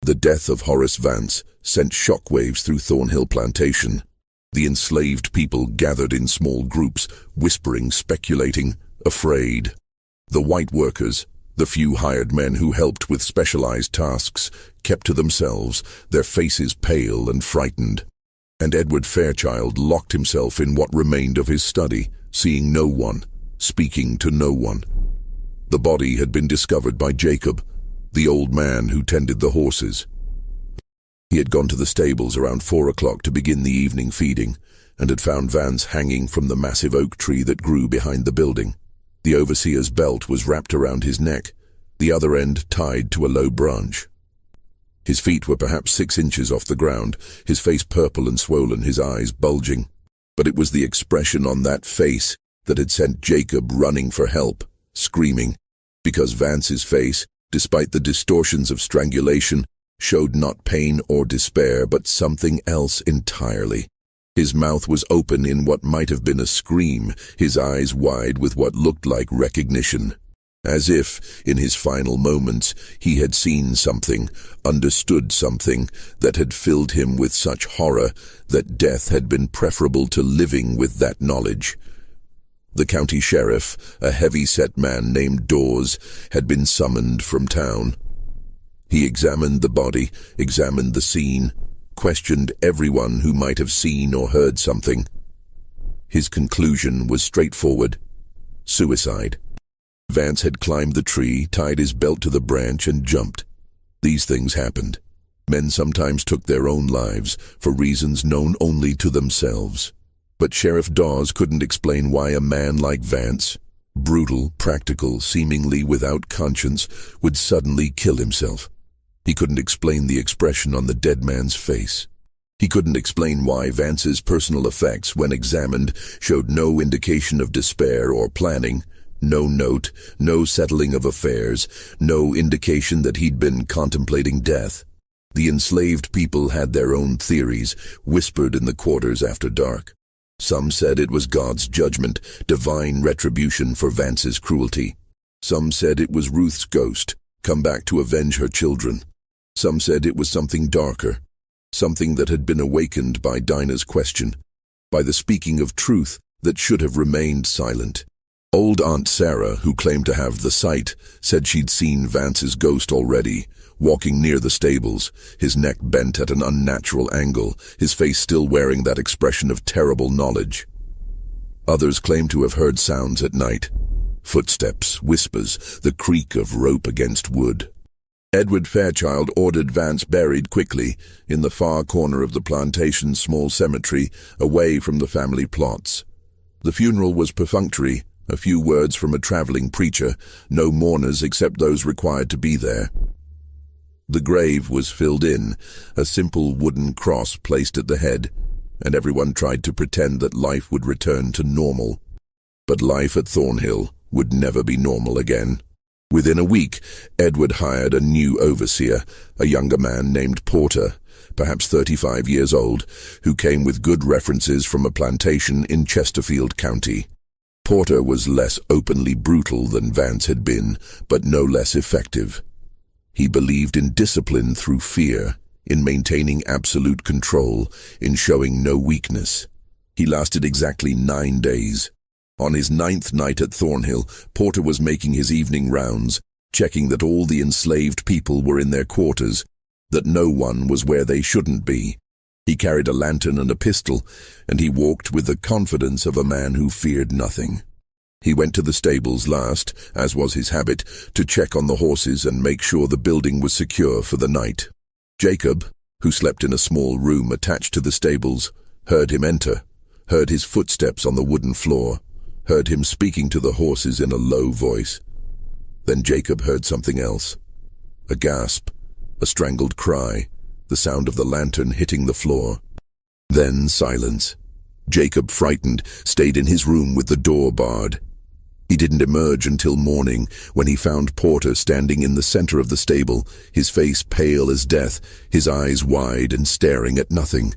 The death of Horace Vance sent shockwaves through Thornhill Plantation. The enslaved people gathered in small groups, whispering, speculating, afraid. The white workers, the few hired men who helped with specialized tasks, kept to themselves, their faces pale and frightened. And Edward Fairchild locked himself in what remained of his study, seeing no one, speaking to no one. The body had been discovered by Jacob, the old man who tended the horses. He had gone to the stables around 4 o'clock to begin the evening feeding, and had found Vance hanging from the massive oak tree that grew behind the building. The overseer's belt was wrapped around his neck, the other end tied to a low branch. His feet were perhaps 6 inches off the ground, his face purple and swollen, his eyes bulging. But it was the expression on that face that had sent Jacob running for help, screaming, because Vance's face, despite the distortions of strangulation, showed not pain or despair, but something else entirely. His mouth was open in what might have been a scream, his eyes wide with what looked like recognition. As if, in his final moments, he had seen something, understood something, that had filled him with such horror that death had been preferable to living with that knowledge. The county sheriff, a heavy-set man named Dawes, had been summoned from town. He examined the body, examined the scene, questioned everyone who might have seen or heard something. His conclusion was straightforward: suicide. Vance had climbed the tree, tied his belt to the branch, and jumped. These things happened. Men sometimes took their own lives, for reasons known only to themselves. But Sheriff Dawes couldn't explain why a man like Vance, brutal, practical, seemingly without conscience, would suddenly kill himself. He couldn't explain the expression on the dead man's face. He couldn't explain why Vance's personal effects, when examined, showed no indication of despair or planning, No note, no settling of affairs, no indication that he'd been contemplating death. The enslaved people had their own theories, whispered in the quarters after dark. Some said it was God's judgment, divine retribution for Vance's cruelty. Some said it was Ruth's ghost, come back to avenge her children. Some said it was something darker, something that had been awakened by Dinah's question, by the speaking of truth that should have remained silent. Old Aunt Sarah, who claimed to have the sight, said she'd seen Vance's ghost already, walking near the stables, his neck bent at an unnatural angle, his face still wearing that expression of terrible knowledge. Others claimed to have heard sounds at night. Footsteps, whispers, the creak of rope against wood. Edward Fairchild ordered Vance buried quickly, in the far corner of the plantation's small cemetery, away from the family plots. The funeral was perfunctory, a few words from a traveling preacher, no mourners except those required to be there. The grave was filled in, a simple wooden cross placed at the head, and everyone tried to pretend that life would return to normal. But life at Thornhill would never be normal again. Within a week, Edward hired a new overseer, a younger man named Porter, perhaps 35 years old, who came with good references from a plantation in Chesterfield County. Porter was less openly brutal than Vance had been, but no less effective. He believed in discipline through fear, in maintaining absolute control, in showing no weakness. He lasted exactly 9 days. On his 9th night at Thornhill, Porter was making his evening rounds, checking that all the enslaved people were in their quarters, that no one was where they shouldn't be. He carried a lantern and a pistol, and he walked with the confidence of a man who feared nothing. He went to the stables last, as was his habit, to check on the horses and make sure the building was secure for the night. Jacob, who slept in a small room attached to the stables, heard him enter, heard his footsteps on the wooden floor, heard him speaking to the horses in a low voice. Then Jacob heard something else. A gasp, a strangled cry, the sound of the lantern hitting the floor. Then silence. Jacob, frightened, stayed in his room with the door barred. He didn't emerge until morning, when he found Porter standing in the center of the stable, his face pale as death, his eyes wide and staring at nothing.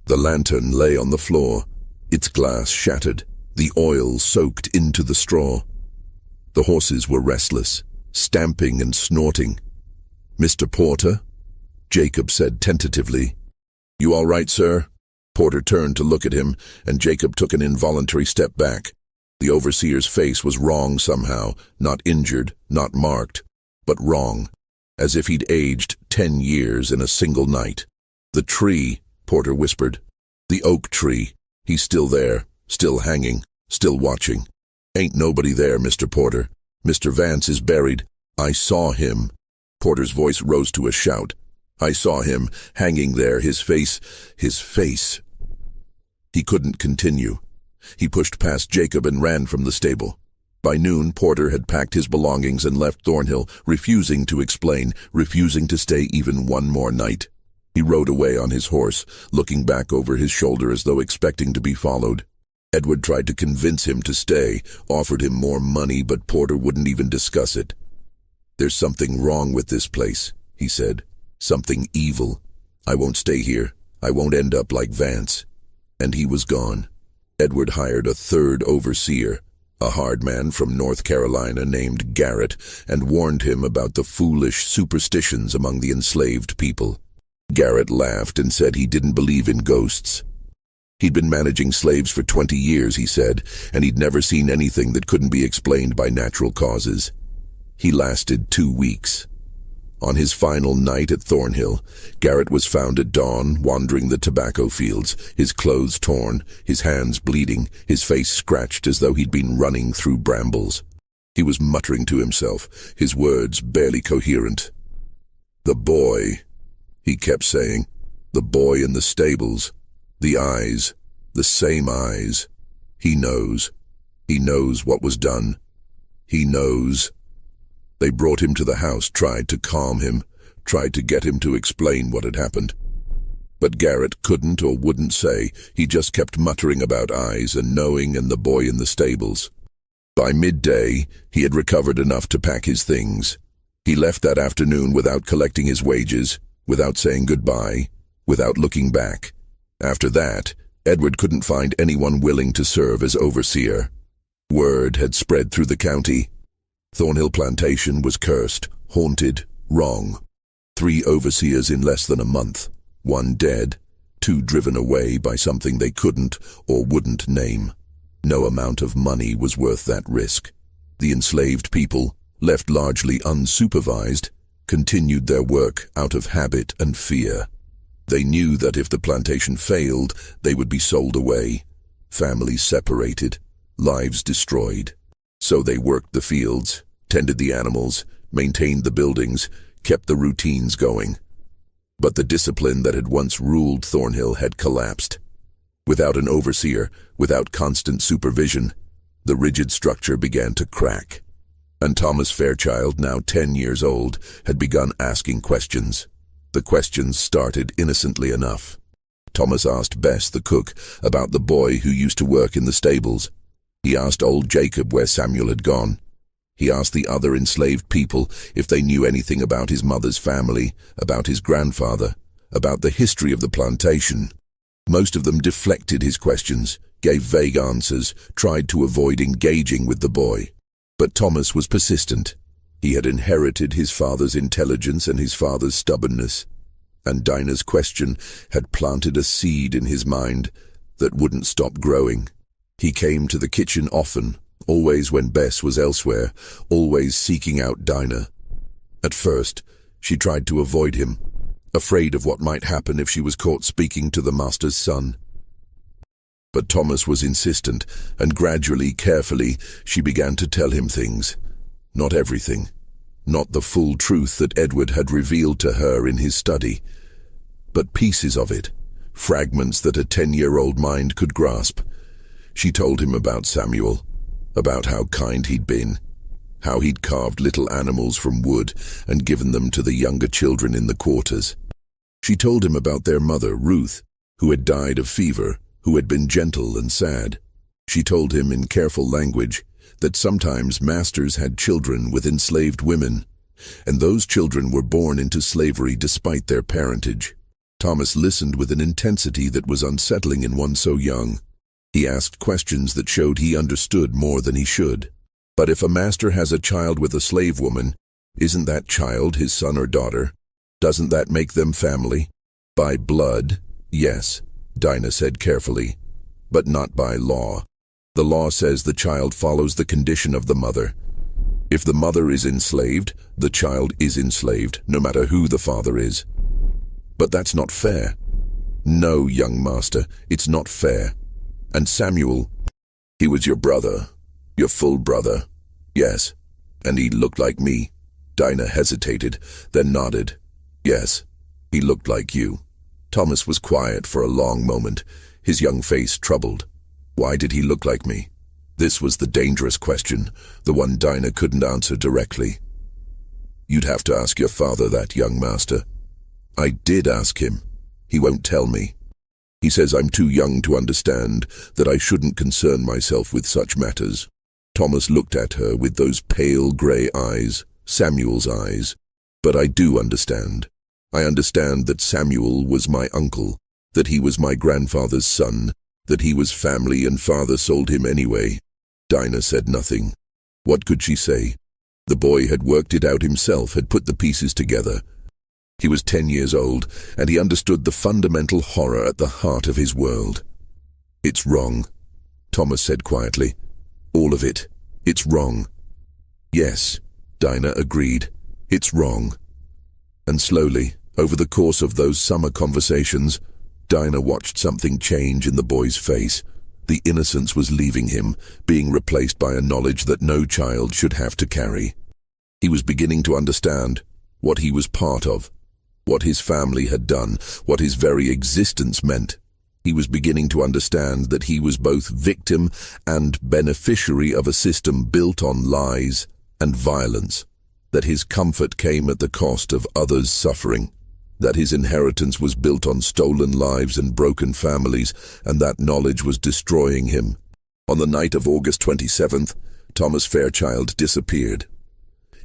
The lantern lay on the floor, its glass shattered, the oil soaked into the straw. The horses were restless, stamping and snorting. "Mr. Porter?" Jacob said tentatively. "You all right, sir?" Porter turned to look at him, and Jacob took an involuntary step back. The overseer's face was wrong somehow, not injured, not marked, but wrong, as if he'd aged 10 years in a single night. "The tree," Porter whispered. "The oak tree. He's still there, still hanging, still watching. Ain't nobody there, Mr. Porter. Mr. Vance is buried. I saw him." Porter's voice rose to a shout. "I saw him, hanging there, his face. He couldn't continue. He pushed past Jacob and ran from the stable. By noon, Porter had packed his belongings and left Thornhill, refusing to explain, refusing to stay even one more night. He rode away on his horse, looking back over his shoulder as though expecting to be followed. Edward tried to convince him to stay, offered him more money, but Porter wouldn't even discuss it. "There's something wrong with this place," he said. "Something evil. I won't stay here. I won't end up like Vance." And he was gone. Edward hired a third overseer, a hard man from North Carolina named Garrett, and warned him about the foolish superstitions among the enslaved people. Garrett laughed and said he didn't believe in ghosts. He'd been managing slaves for 20 years, he said, and he'd never seen anything that couldn't be explained by natural causes. He lasted 2 weeks. On his final night at Thornhill, Garrett was found at dawn, wandering the tobacco fields, his clothes torn, his hands bleeding, his face scratched as though he'd been running through brambles. He was muttering to himself, his words barely coherent. "The boy," he kept saying, "the boy in the stables. The eyes, the same eyes. He knows. He knows what was done. He knows." They brought him to the house, tried to calm him, tried to get him to explain what had happened. But Garrett couldn't or wouldn't say. He just kept muttering about eyes and knowing and the boy in the stables. By midday, he had recovered enough to pack his things. He left that afternoon without collecting his wages, without saying goodbye, without looking back. After that, Edward couldn't find anyone willing to serve as overseer. Word had spread through the county. Thornhill Plantation was cursed, haunted, wrong. 3 overseers in less than a month, 1 dead, 2 driven away by something they couldn't or wouldn't name. No amount of money was worth that risk. The enslaved people, left largely unsupervised, continued their work out of habit and fear. They knew that if the plantation failed, they would be sold away, families separated, lives destroyed. So they worked the fields, tended the animals, maintained the buildings, kept the routines going. But the discipline that had once ruled Thornhill had collapsed. Without an overseer, without constant supervision, the rigid structure began to crack. And Thomas Fairchild, now 10 years old, had begun asking questions. The questions started innocently enough. Thomas asked Bess, the cook, about the boy who used to work in the stables. He asked old Jacob where Samuel had gone. He asked the other enslaved people if they knew anything about his mother's family, about his grandfather, about the history of the plantation. Most of them deflected his questions, gave vague answers, tried to avoid engaging with the boy. But Thomas was persistent. He had inherited his father's intelligence and his father's stubbornness, and Dinah's question had planted a seed in his mind that wouldn't stop growing. He came to the kitchen often, always when Bess was elsewhere, always seeking out Dinah. At first, she tried to avoid him, afraid of what might happen if she was caught speaking to the master's son. But Thomas was insistent, and gradually, carefully, she began to tell him things. Not everything, not the full truth that Edward had revealed to her in his study, but pieces of it, fragments that a 10-year-old mind could grasp. She told him about Samuel, about how kind he'd been, how he'd carved little animals from wood and given them to the younger children in the quarters. She told him about their mother, Ruth, who had died of fever, who had been gentle and sad. She told him in careful language that sometimes masters had children with enslaved women, and those children were born into slavery despite their parentage. Thomas listened with an intensity that was unsettling in one so young. He asked questions that showed he understood more than he should. But if a master has a child with a slave woman, isn't that child his son or daughter? Doesn't that make them family? By blood, yes, Dinah said carefully, but not by law. The law says the child follows the condition of the mother. If the mother is enslaved, the child is enslaved, no matter who the father is. But that's not fair. No, young master, it's not fair. And Samuel, he was your brother, your full brother. Yes, and he looked like me. Dinah hesitated, then nodded. Yes, he looked like you. Thomas was quiet for a long moment, his young face troubled. Why did he look like me? This was the dangerous question, the one Dinah couldn't answer directly. You'd have to ask your father that, young master. I did ask him. He won't tell me. He says I'm too young to understand, that I shouldn't concern myself with such matters. Thomas looked at her with those pale grey eyes, Samuel's eyes. But I do understand. I understand that Samuel was my uncle, that he was my grandfather's son, that he was family and father sold him anyway. Dinah said nothing. What could she say? The boy had worked it out himself, had put the pieces together. He was 10 years old, and he understood the fundamental horror at the heart of his world. It's wrong, Thomas said quietly. All of it. It's wrong. Yes, Dinah agreed. It's wrong. And slowly, over the course of those summer conversations, Dinah watched something change in the boy's face. The innocence was leaving him, being replaced by a knowledge that no child should have to carry. He was beginning to understand what he was part of, what his family had done, what his very existence meant. He was beginning to understand that he was both victim and beneficiary of a system built on lies and violence, that his comfort came at the cost of others' suffering, that his inheritance was built on stolen lives and broken families, and that knowledge was destroying him. On the night of August 27th, Thomas Fairchild disappeared.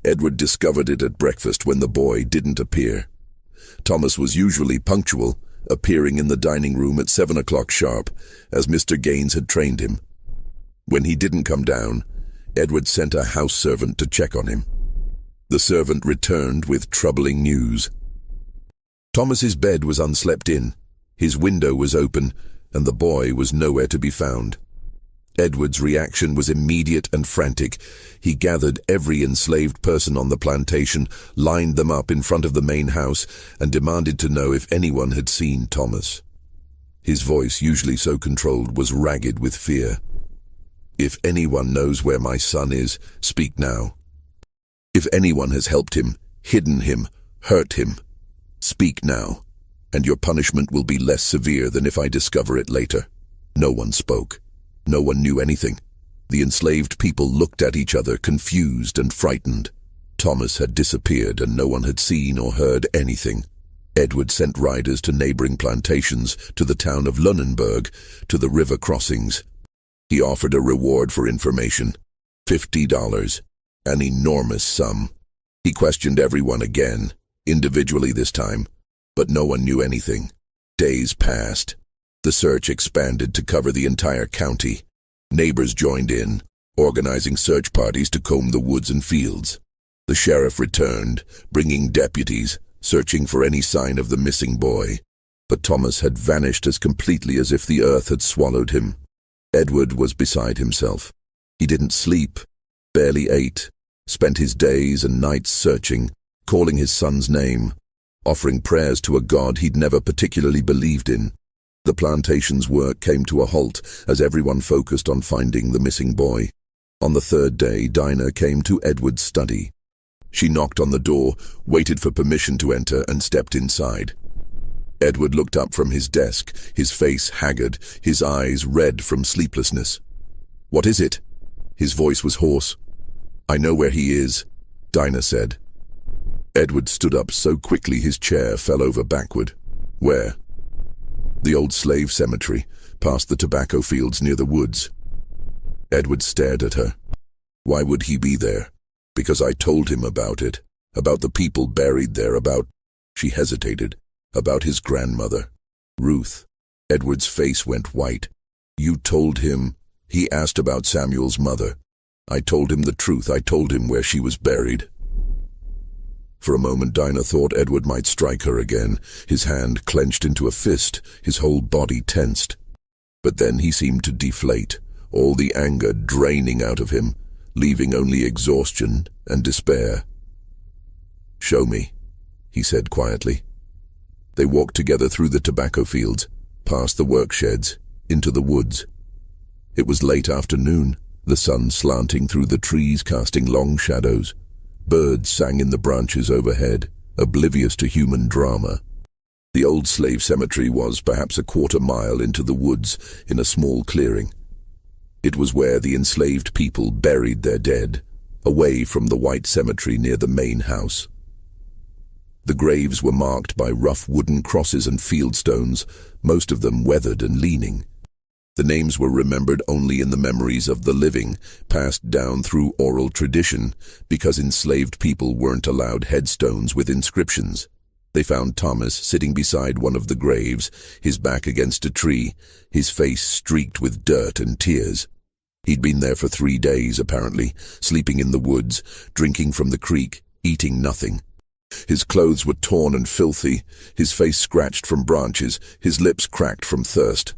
Edward discovered it at breakfast when the boy didn't appear. Thomas was usually punctual, appearing in the dining room at 7 o'clock sharp, as Mr. Gaines had trained him. When he didn't come down, Edward sent a house servant to check on him. The servant returned with troubling news. Thomas's bed was unslept in, his window was open, and the boy was nowhere to be found. Edward's reaction was immediate and frantic. He gathered every enslaved person on the plantation, lined them up in front of the main house, and demanded to know if anyone had seen Thomas. His voice, usually so controlled, was ragged with fear. "If anyone knows where my son is, speak now. If anyone has helped him, hidden him, hurt him, speak now, and your punishment will be less severe than if I discover it later." No one spoke. No one knew anything. The enslaved people looked at each other, confused and frightened. Thomas had disappeared, and no one had seen or heard anything. Edward sent riders to neighboring plantations, to the town of Lunenburg, to the river crossings. He offered a reward for information, $50, an enormous sum. He questioned everyone again, individually this time, but no one knew anything. Days passed. The search expanded to cover the entire county. Neighbors joined in, organizing search parties to comb the woods and fields. The sheriff returned, bringing deputies, searching for any sign of the missing boy. But Thomas had vanished as completely as if the earth had swallowed him. Edward was beside himself. He didn't sleep, barely ate, spent his days and nights searching, calling his son's name, offering prayers to a God he'd never particularly believed in. The plantation's work came to a halt as everyone focused on finding the missing boy. On the third day, Dinah came to Edward's study. She knocked on the door, waited for permission to enter, and stepped inside. Edward looked up from his desk, his face haggard, his eyes red from sleeplessness. "What is it?" His voice was hoarse. "I know where he is," Dinah said. Edward stood up so quickly his chair fell over backward. "Where?" "The old slave cemetery, past the tobacco fields near the woods." Edward stared at her. "Why would he be there?" "Because I told him about it, about the people buried there, about—" She hesitated. "About his grandmother, Ruth." Edward's face went white. "You told him?" He asked about Samuel's mother. "I told him the truth. I told him where she was buried." For a moment Dinah thought Edward might strike her again, his hand clenched into a fist, his whole body tensed. But then he seemed to deflate, all the anger draining out of him, leaving only exhaustion and despair. "Show me," he said quietly. They walked together through the tobacco fields, past the work sheds, into the woods. It was late afternoon, the sun slanting through the trees, casting long shadows. Birds sang in the branches overhead, oblivious to human drama. The old slave cemetery was perhaps a quarter-mile into the woods in a small clearing. It was where the enslaved people buried their dead, away from the white cemetery near the main house. The graves were marked by rough wooden crosses and field stones, most of them weathered and leaning. The names were remembered only in the memories of the living, passed down through oral tradition, because enslaved people weren't allowed headstones with inscriptions. They found Thomas sitting beside one of the graves, his back against a tree, his face streaked with dirt and tears. He'd been there for 3 days, apparently, sleeping in the woods, drinking from the creek, eating nothing. His clothes were torn and filthy, his face scratched from branches, his lips cracked from thirst.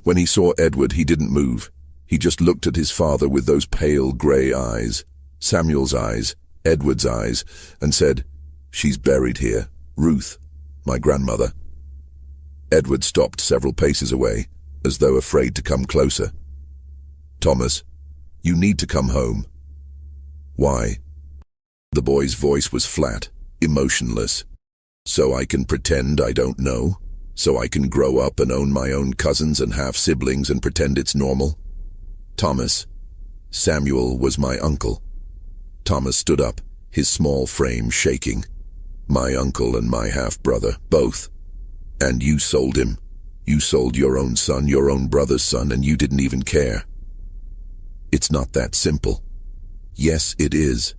When he saw Edward, he didn't move. He just looked at his father with those pale grey eyes, Samuel's eyes, Edward's eyes, and said, "She's buried here, Ruth, my grandmother." Edward stopped several paces away, as though afraid to come closer. "Thomas, you need to come home." "Why?" The boy's voice was flat, emotionless. "So I can pretend I don't know? So I can grow up and own my own cousins and half-siblings and pretend it's normal?" "Thomas, Samuel was my uncle." Thomas stood up, his small frame shaking. "My uncle and my half-brother, both. And you sold him. You sold your own son, your own brother's son, and you didn't even care." "It's not that simple," Yes, it is.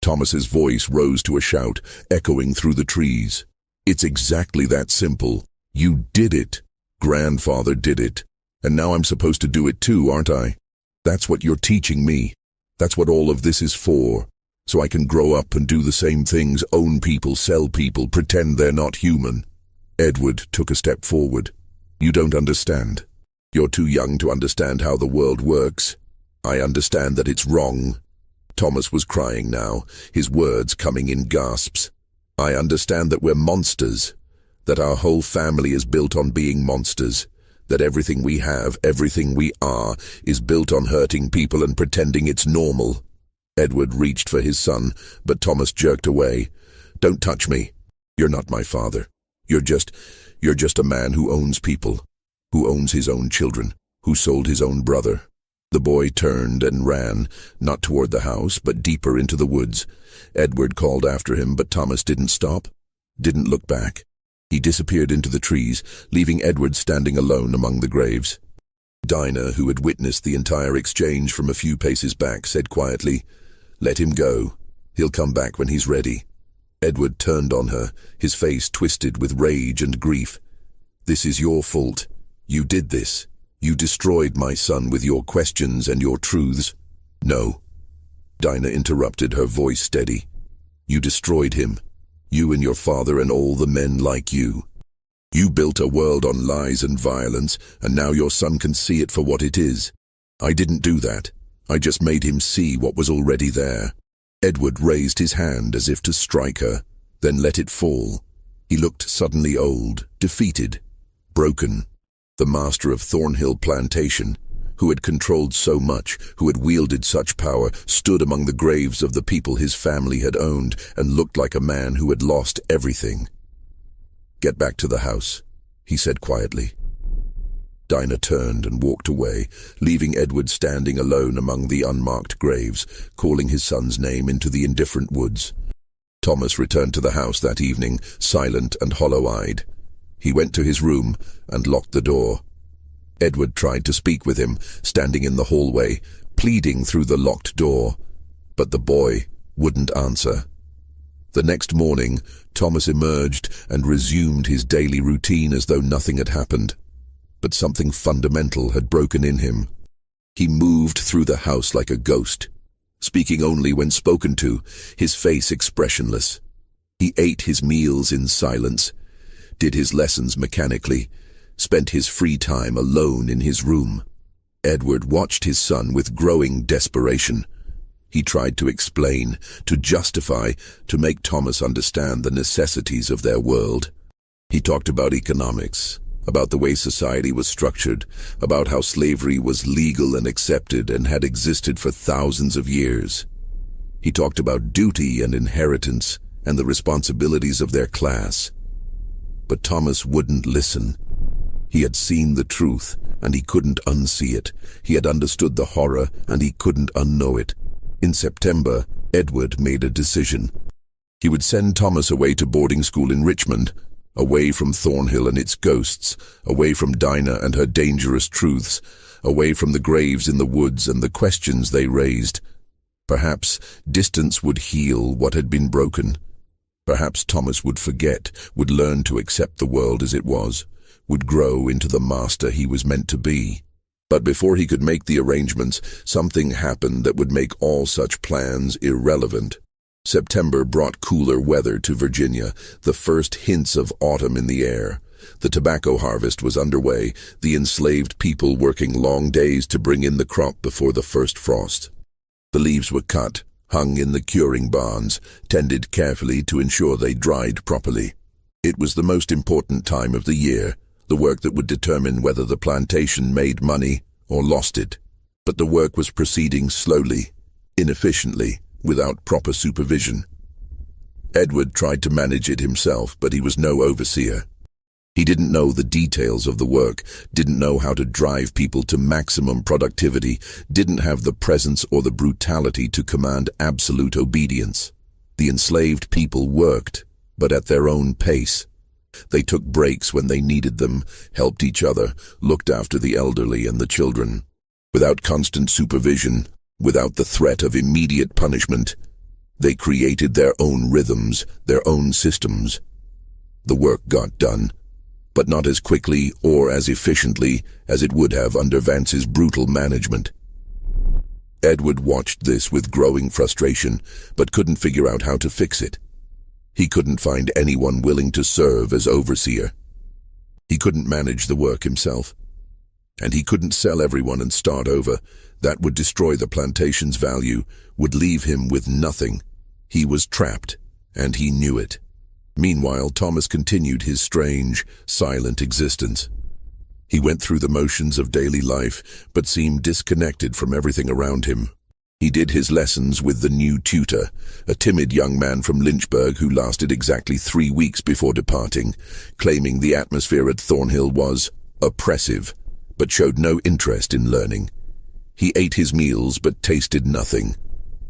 Thomas's voice rose to a shout, echoing through the trees. It's exactly that simple. You did it. Grandfather did it. And now I'm supposed to do it too, aren't I? That's what you're teaching me. That's what all of this is for. So I can grow up and do the same things, own people, sell people, pretend they're not human. Edward took a step forward. You don't understand. You're too young to understand how the world works. I understand that it's wrong. Thomas was crying now, his words coming in gasps. I understand that we're monsters, that our whole family is built on being monsters, that everything we have, everything we are, is built on hurting people and pretending it's normal. Edward reached for his son, but Thomas jerked away. Don't touch me. You're not my father. You're just a man who owns people, who owns his own children, who sold his own brother. The boy turned and ran, not toward the house, but deeper into the woods. Edward called after him, but Thomas didn't stop, didn't look back. He disappeared into the trees, leaving Edward standing alone among the graves. Dinah, who had witnessed the entire exchange from a few paces back, said quietly, "Let him go. He'll come back when he's ready." Edward turned on her, his face twisted with rage and grief. "This is your fault. You did this. You destroyed my son with your questions and your truths." "No." Dinah interrupted, her voice steady. "You destroyed him. You and your father and all the men like you. You built a world on lies and violence, and now your son can see it for what it is. I didn't do that. I just made him see what was already there." Edward raised his hand as if to strike her, then let it fall. He looked suddenly old, defeated, broken. The master of Thornhill Plantation, who had controlled so much, who had wielded such power, stood among the graves of the people his family had owned and looked like a man who had lost everything. "Get back to the house," he said quietly. Dinah turned and walked away, leaving Edward standing alone among the unmarked graves, calling his son's name into the indifferent woods. Thomas returned to the house that evening, silent and hollow-eyed. He went to his room and locked the door. Edward tried to speak with him, standing in the hallway, pleading through the locked door, but the boy wouldn't answer. The next morning, Thomas emerged and resumed his daily routine as though nothing had happened. But something fundamental had broken in him. He moved through the house like a ghost, speaking only when spoken to, his face expressionless. He ate his meals in silence, did his lessons mechanically, spent his free time alone in his room. Edward watched his son with growing desperation. He tried to explain, to justify, to make Thomas understand the necessities of their world. He talked about economics, about the way society was structured, about how slavery was legal and accepted and had existed for thousands of years. He talked about duty and inheritance and the responsibilities of their class. But Thomas wouldn't listen. He had seen the truth, and he couldn't unsee it. He had understood the horror, and he couldn't unknow it. In September, Edward made a decision. He would send Thomas away to boarding school in Richmond, away from Thornhill and its ghosts, away from Dinah and her dangerous truths, away from the graves in the woods and the questions they raised. Perhaps distance would heal what had been broken. Perhaps Thomas would forget, would learn to accept the world as it was, would grow into the master he was meant to be. But before he could make the arrangements, something happened that would make all such plans irrelevant. September brought cooler weather to Virginia, the first hints of autumn in the air. The tobacco harvest was underway, the enslaved people working long days to bring in the crop before the first frost. The leaves were cut, hung in the curing barns, tended carefully to ensure they dried properly. It was the most important time of the year, the work that would determine whether the plantation made money or lost it. But the work was proceeding slowly, inefficiently, without proper supervision. Edward tried to manage it himself, but he was no overseer. He didn't know the details of the work, didn't know how to drive people to maximum productivity, didn't have the presence or the brutality to command absolute obedience. The enslaved people worked, but at their own pace. They took breaks when they needed them, helped each other, looked after the elderly and the children. Without constant supervision, without the threat of immediate punishment. They created their own rhythms, their own systems. The work got done, but not as quickly or as efficiently as it would have under Vance's brutal management. Edward watched this with growing frustration, but couldn't figure out how to fix it. He couldn't find anyone willing to serve as overseer. He couldn't manage the work himself. And he couldn't sell everyone and start over. That would destroy the plantation's value, would leave him with nothing. He was trapped, and he knew it. Meanwhile, Thomas continued his strange, silent existence. He went through the motions of daily life, but seemed disconnected from everything around him. He did his lessons with the new tutor, a timid young man from Lynchburg who lasted exactly 3 weeks before departing, claiming the atmosphere at Thornhill was oppressive, but showed no interest in learning. He ate his meals but tasted nothing.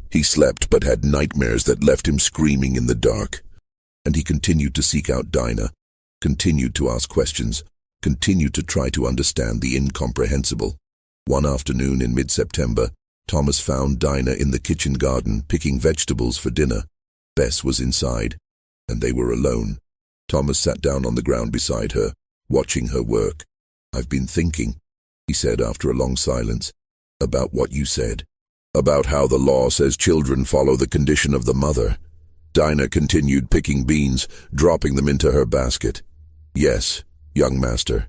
He slept but had nightmares that left him screaming in the dark. And he continued to seek out Dinah, continued to ask questions, continued to try to understand the incomprehensible. One afternoon in mid-September, Thomas found Dinah in the kitchen garden picking vegetables for dinner. Bess was inside, and they were alone. Thomas sat down on the ground beside her, watching her work. "I've been thinking," he said after a long silence, "about what you said, about how the law says children follow the condition of the mother." Dinah continued picking beans, dropping them into her basket. "Yes, young master.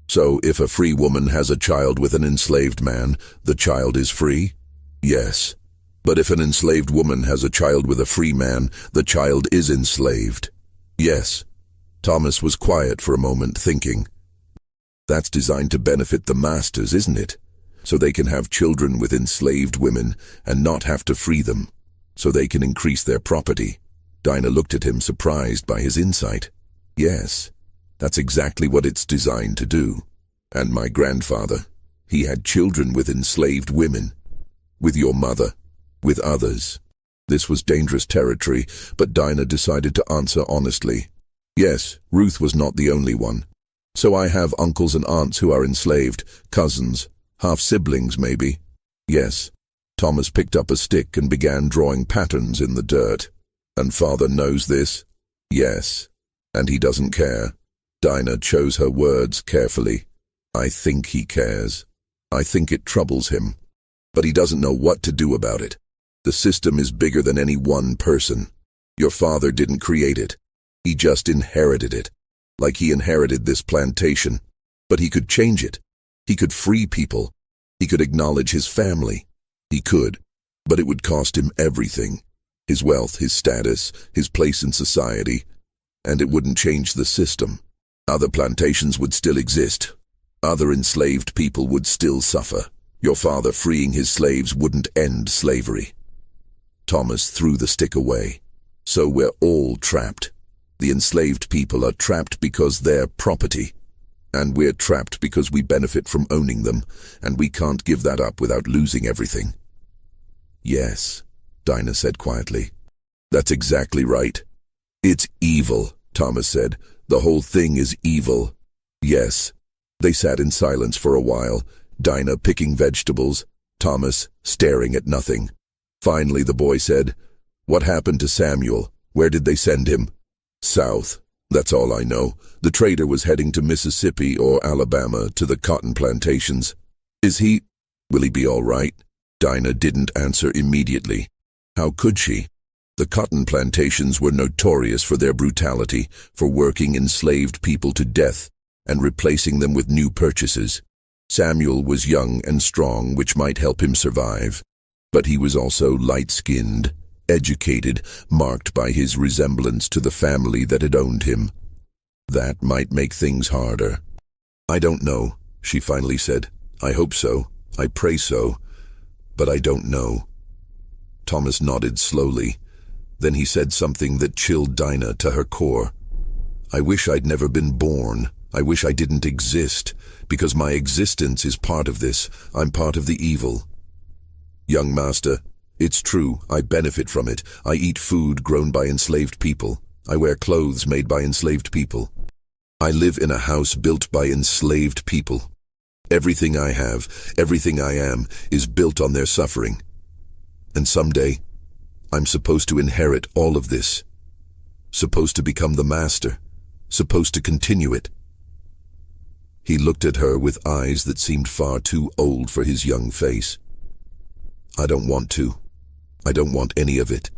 So if a free woman has a child with an enslaved man, the child is free? Yes. But if an enslaved woman has a child with a free man, the child is enslaved? Yes." Thomas was quiet for a moment, thinking. "That's designed to benefit the masters, isn't it? So they can have children with enslaved women and not have to free them, so they can increase their property." Dinah looked at him, surprised by his insight. "Yes, that's exactly what it's designed to do. And my grandfather, he had children with enslaved women. With your mother, with others." This was dangerous territory, but Dinah decided to answer honestly. "Yes, Ruth was not the only one. So I have uncles and aunts who are enslaved, cousins, half-siblings maybe." "Yes." Thomas picked up a stick and began drawing patterns in the dirt. "And father knows this?" "Yes. And he doesn't care." Dinah chose her words carefully. "I think he cares. I think it troubles him. But he doesn't know what to do about it. The system is bigger than any one person. Your father didn't create it. He just inherited it. Like he inherited this plantation. But he could change it. He could free people. He could acknowledge his family. He could. But it would cost him everything. His wealth, his status, his place in society. And it wouldn't change the system. Other plantations would still exist. Other enslaved people would still suffer. Your father freeing his slaves wouldn't end slavery." Thomas threw the stick away. "So we're all trapped. The enslaved people are trapped because they're property. And we're trapped because we benefit from owning them, and we can't give that up without losing everything." "Yes," Dinah said quietly. "That's exactly right. It's evil," Thomas said. "The whole thing is evil." "Yes." They sat in silence for a while, Dinah picking vegetables, Thomas staring at nothing. Finally the boy said, "What happened to Samuel? Where did they send him?" "South. That's all I know. The trader was heading to Mississippi or Alabama to the cotton plantations." Will he be all right?" Dinah didn't answer immediately. How could she? The cotton plantations were notorious for their brutality, for working enslaved people to death and replacing them with new purchases. Samuel was young and strong, which might help him survive. But he was also light-skinned, educated, marked by his resemblance to the family that had owned him. That might make things harder. "I don't know," she finally said. "I hope so. I pray so. But I don't know." Thomas nodded slowly. Then he said something that chilled Dinah to her core. "I wish I'd never been born. I wish I didn't exist, because my existence is part of this. I'm part of the evil." "Young master, it's true. I benefit from it. I eat food grown by enslaved people. I wear clothes made by enslaved people. I live in a house built by enslaved people. Everything I have, everything I am, is built on their suffering. And someday, I'm supposed to inherit all of this. Supposed to become the master. Supposed to continue it. He looked at her with eyes that seemed far too old for his young face. I don't want to. I don't want any of it.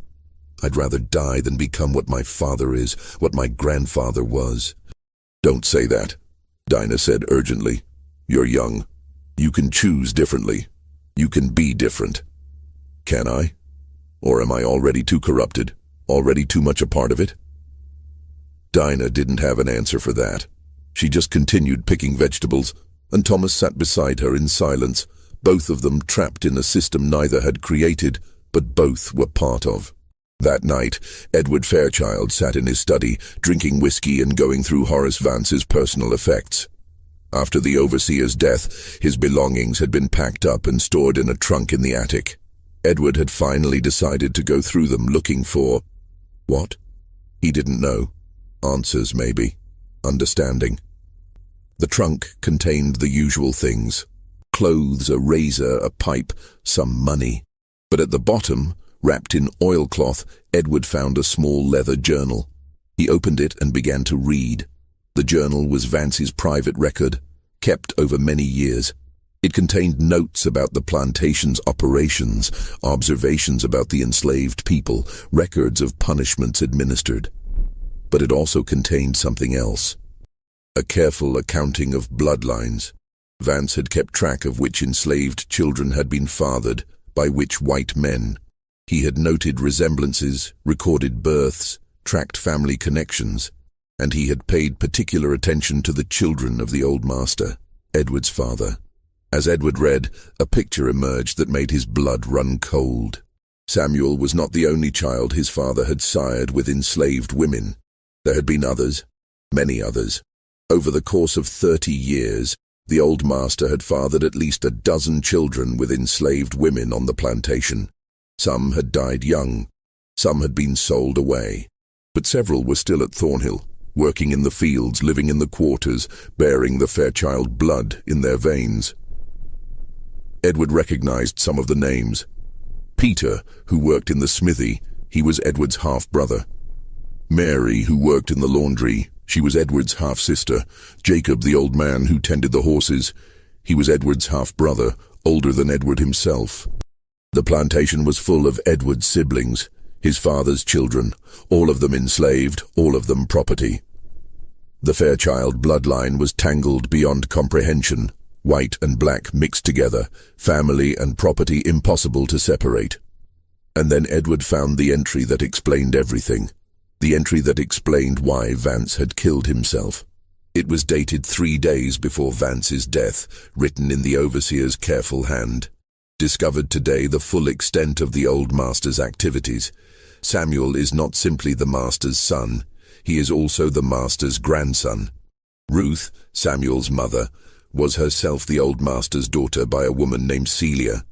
I'd rather die than become what my father is, what my grandfather was. Don't say that, Dinah said urgently. You're young. You can choose differently. You can be different. Can I? Or am I already too corrupted? Already too much a part of it? Dinah didn't have an answer for that. She just continued picking vegetables, and Thomas sat beside her in silence, both of them trapped in a system neither had created, but both were part of. That night, Edward Fairchild sat in his study, drinking whiskey and going through Horace Vance's personal effects. After the overseer's death, his belongings had been packed up and stored in a trunk in the attic. Edward had finally decided to go through them looking for... what? He didn't know. Answers, maybe. Understanding. The trunk contained the usual things. Clothes, a razor, a pipe, some money. But at the bottom, wrapped in oilcloth, Edward found a small leather journal. He opened it and began to read. The journal was Vance's private record, kept over many years. It contained notes about the plantation's operations, observations about the enslaved people, records of punishments administered. But it also contained something else. A careful accounting of bloodlines. Vance had kept track of which enslaved children had been fathered, by which white men. He had noted resemblances, recorded births, tracked family connections, and he had paid particular attention to the children of the old master, Edward's father. As Edward read, a picture emerged that made his blood run cold. Samuel was not the only child his father had sired with enslaved women. There had been others, many others. Over the course of 30 years, the old master had fathered at least a dozen children with enslaved women on the plantation. Some had died young, some had been sold away, but several were still at Thornhill, working in the fields, living in the quarters, bearing the Fairchild blood in their veins. Edward recognized some of the names. Peter, who worked in the smithy, he was Edward's half-brother. Mary, who worked in the laundry, she was Edward's half-sister. Jacob, the old man who tended the horses, he was Edward's half-brother, older than Edward himself. The plantation was full of Edward's siblings, his father's children, all of them enslaved, all of them property. The Fairchild bloodline was tangled beyond comprehension, white and black mixed together, family and property impossible to separate. And then Edward found the entry that explained everything. The entry that explained why Vance had killed himself. It was dated 3 days before Vance's death, written in the overseer's careful hand. Discovered today the full extent of the old master's activities. Samuel is not simply the master's son, he is also the master's grandson. Ruth, Samuel's mother, was herself the old master's daughter by a woman named Celia,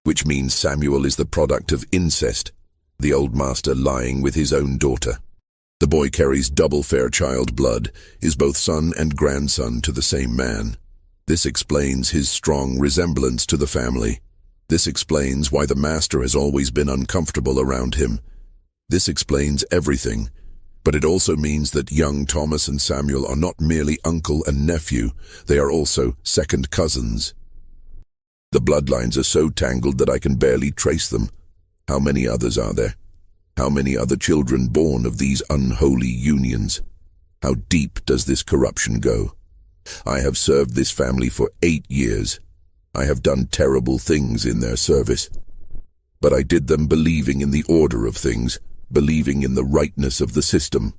which means Samuel is the product of incest, the old master lying with his own daughter. The boy carries double Fairchild blood, is both son and grandson to the same man. This explains his strong resemblance to the family. This explains why the master has always been uncomfortable around him. This explains everything, but it also means that young Thomas and Samuel are not merely uncle and nephew, they are also second cousins. The bloodlines are so tangled that I can barely trace them. How many others are there? How many other children born of these unholy unions? How deep does this corruption go? I have served this family for 8 years. I have done terrible things in their service. But I did them believing in the order of things, believing in the rightness of the system.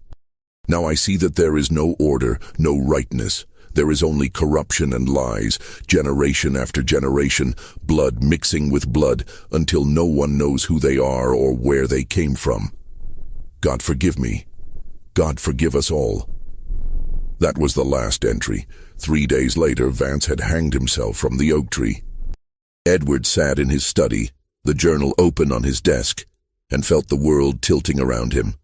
Now I see that there is no order, no rightness. There is only corruption and lies, generation after generation, blood mixing with blood, until no one knows who they are or where they came from. God forgive me. God forgive us all. That was the last entry. 3 days later, Vance had hanged himself from the oak tree. Edward sat in his study, the journal open on his desk, and felt the world tilting around him.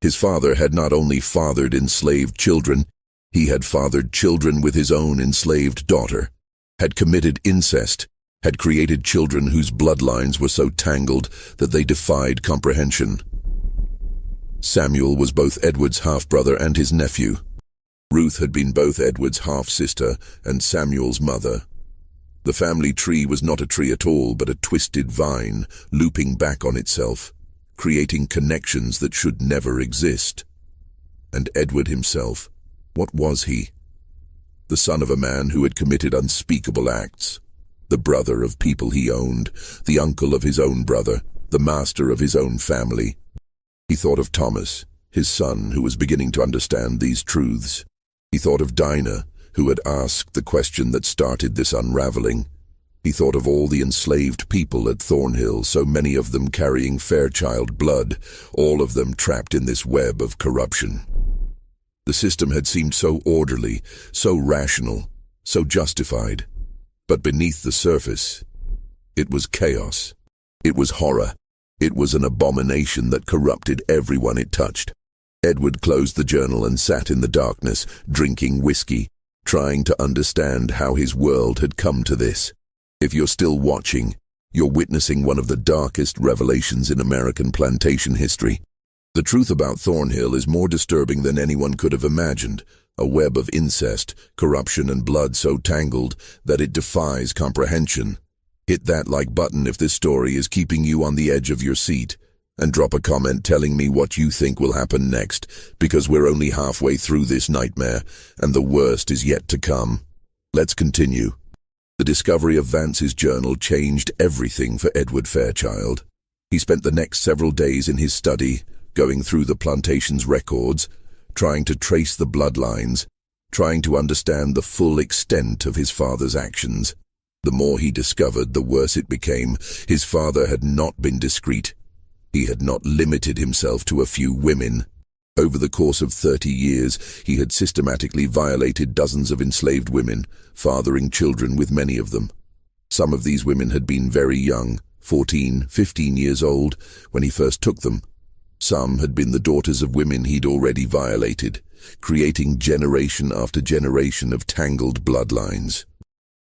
His father had not only fathered enslaved children, he had fathered children with his own enslaved daughter, had committed incest, had created children whose bloodlines were so tangled that they defied comprehension. Samuel was both Edward's half-brother and his nephew. Ruth had been both Edward's half-sister and Samuel's mother. The family tree was not a tree at all, but a twisted vine, looping back on itself, creating connections that should never exist. And Edward himself, what was he? The son of a man who had committed unspeakable acts, the brother of people he owned, the uncle of his own brother, the master of his own family. He thought of Thomas, his son, who was beginning to understand these truths. He thought of Dinah, who had asked the question that started this unraveling. He thought of all the enslaved people at Thornhill, so many of them carrying Fairchild blood, all of them trapped in this web of corruption. The system had seemed so orderly, so rational, so justified. But beneath the surface, it was chaos. It was horror. It was an abomination that corrupted everyone it touched. Edward closed the journal and sat in the darkness, drinking whiskey, trying to understand how his world had come to this. If you're still watching, you're witnessing one of the darkest revelations in American plantation history. The truth about Thornhill is more disturbing than anyone could have imagined. A web of incest, corruption, and blood so tangled that it defies comprehension. Hit that like button if this story is keeping you on the edge of your seat, and drop a comment telling me what you think will happen next, because we're only halfway through this nightmare, and the worst is yet to come. Let's continue. The discovery of Vance's journal changed everything for Edward Fairchild. He spent the next several days in his study, going through the plantation's records, trying to trace the bloodlines, trying to understand the full extent of his father's actions. The more he discovered, the worse it became. His father had not been discreet. He had not limited himself to a few women. Over the course of 30 years, he had systematically violated dozens of enslaved women, fathering children with many of them. Some of these women had been very young, 14, 15 years old, when he first took them. Some had been the daughters of women he'd already violated, creating generation after generation of tangled bloodlines.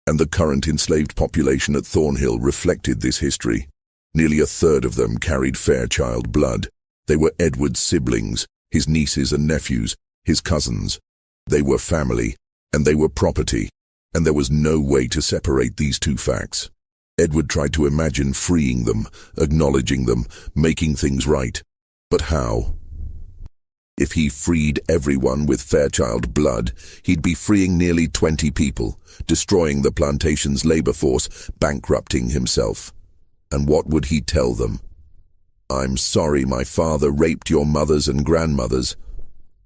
And the current enslaved population at Thornhill reflected this history. Nearly a third of them carried Fairchild blood. They were Edward's siblings, his nieces and nephews, his cousins. They were family, and they were property, and there was no way to separate these two facts. Edward tried to imagine freeing them, acknowledging them, making things right. But how? If he freed everyone with Fairchild blood, he'd be freeing nearly 20 people, destroying the plantation's labor force, bankrupting himself. And what would he tell them? I'm sorry my father raped your mothers and grandmothers.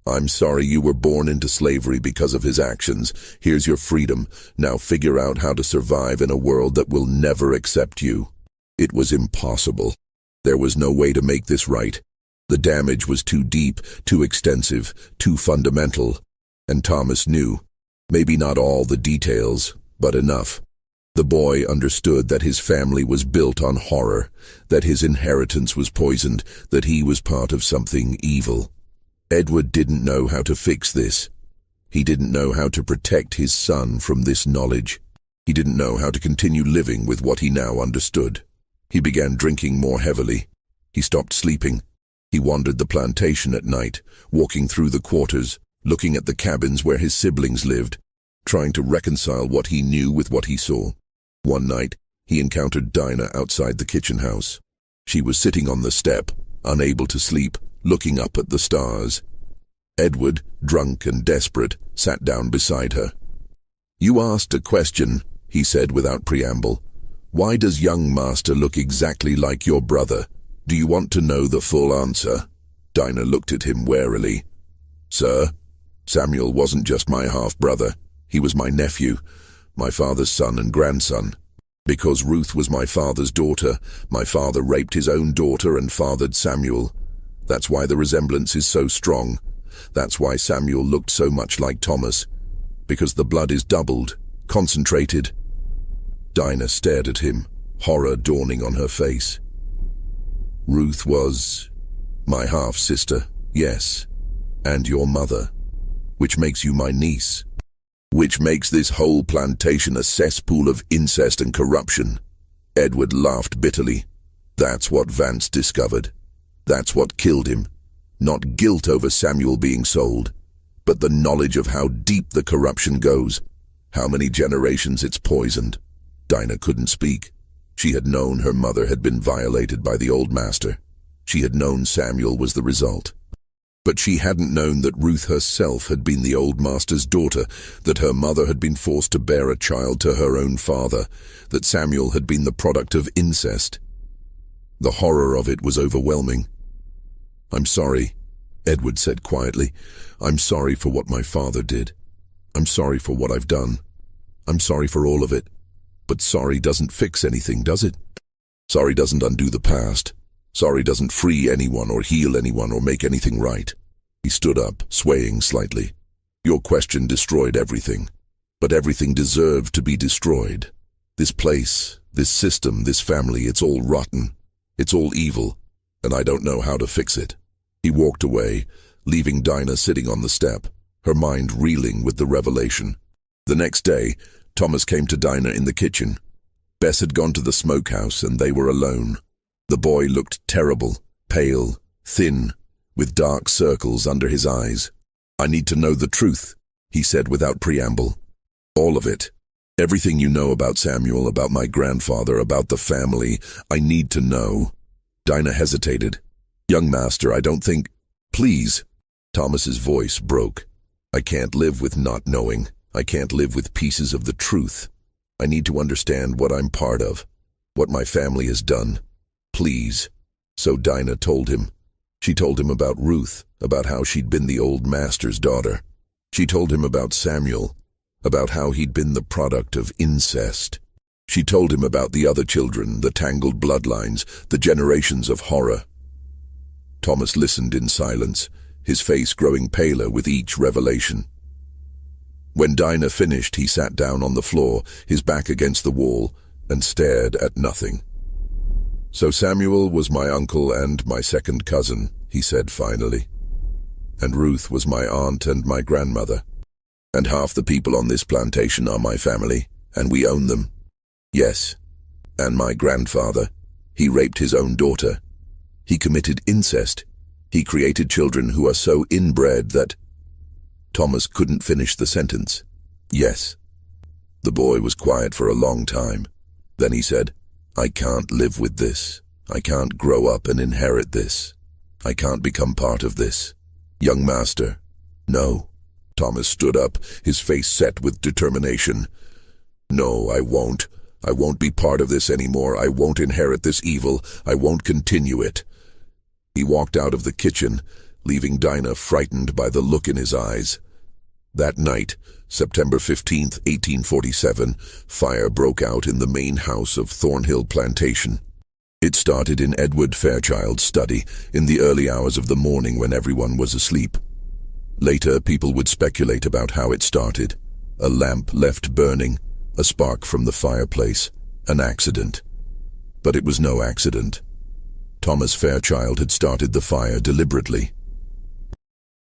I'm sorry you were born into slavery because of his actions. Here's your freedom. Now figure out how to survive in a world that will never accept you. It was impossible. There was no way to make this right. The damage was too deep, too extensive, too fundamental. And Thomas knew. Maybe not all the details, but enough. The boy understood that his family was built on horror, that his inheritance was poisoned, that he was part of something evil. Edward didn't know how to fix this. He didn't know how to protect his son from this knowledge. He didn't know how to continue living with what he now understood. He began drinking more heavily. He stopped sleeping. He wandered the plantation at night, walking through the quarters, looking at the cabins where his siblings lived, trying to reconcile what he knew with what he saw. One night, he encountered Dinah outside the kitchen house. She was sitting on the step, unable to sleep, looking up at the stars. Edward, drunk and desperate, sat down beside her. You asked a question, he said without preamble. Why does young master look exactly like your brother? Do you want to know the full answer? Dinah looked at him warily. Sir, Samuel wasn't just my half-brother. He was my nephew, my father's son and grandson. Because Ruth was my father's daughter, my father raped his own daughter and fathered Samuel. That's why the resemblance is so strong. That's why Samuel looked so much like Thomas. Because the blood is doubled, concentrated. Dinah stared at him, horror dawning on her face. Ruth was my half-sister, yes, and your mother, which makes you my niece. which makes this whole plantation a cesspool of incest and corruption. Edward laughed bitterly. That's what Vance discovered. That's what killed him. Not guilt over Samuel being sold, but the knowledge of how deep the corruption goes, how many generations it's poisoned. Dinah couldn't speak. She had known her mother had been violated by the old master. She had known Samuel was the result. But she hadn't known that Ruth herself had been the old master's daughter, that her mother had been forced to bear a child to her own father, that Samuel had been the product of incest. The horror of it was overwhelming. "I'm sorry," Edward said quietly. "I'm sorry for what my father did. I'm sorry for what I've done. I'm sorry for all of it. But sorry doesn't fix anything, does it? Sorry doesn't undo the past. Sorry doesn't free anyone or heal anyone or make anything right." He stood up, swaying slightly. "Your question destroyed everything. But everything deserved to be destroyed. This place, this system, this family, it's all rotten. It's all evil, and I don't know how to fix it." He walked away, leaving Dinah sitting on the step, her mind reeling with the revelation. The next day, Thomas came to Dinah in the kitchen. Bess had gone to the smokehouse, and they were alone. The boy looked terrible, pale, thin, with dark circles under his eyes. "I need to know the truth," he said without preamble. "All of it. Everything you know about Samuel, about my grandfather, about the family. I need to know." Dinah hesitated. "Young master, I don't think—" "Please." Thomas's voice broke. "I can't live with not knowing. I can't live with pieces of the truth. I need to understand what I'm part of, what my family has done. Please." So Dinah told him. She told him about Ruth, about how she'd been the old master's daughter. She told him about Samuel, about how he'd been the product of incest. She told him about the other children, the tangled bloodlines, the generations of horror. Thomas listened in silence, his face growing paler with each revelation. When Dinah finished, he sat down on the floor, his back against the wall, and stared at nothing. "So Samuel was my uncle and my second cousin," he said finally. "And Ruth was my aunt and my grandmother. And half the people on this plantation are my family, and we own them. Yes. And my grandfather, he raped his own daughter. He committed incest. He created children who are so inbred that—" Thomas couldn't finish the sentence. "Yes." The boy was quiet for a long time. Then he said, "I can't live with this. I can't grow up and inherit this. I can't become part of this. Young master." "No." Thomas stood up, his face set with determination. "No, I won't. I won't be part of this anymore. I won't inherit this evil. I won't continue it." He walked out of the kitchen, leaving Dinah frightened by the look in his eyes. That night, September 15th, 1847, fire broke out in the main house of Thornhill Plantation. It started in Edward Fairchild's study, in the early hours of the morning when everyone was asleep. Later, people would speculate about how it started. A lamp left burning, a spark from the fireplace, an accident. But it was no accident. Thomas Fairchild had started the fire deliberately.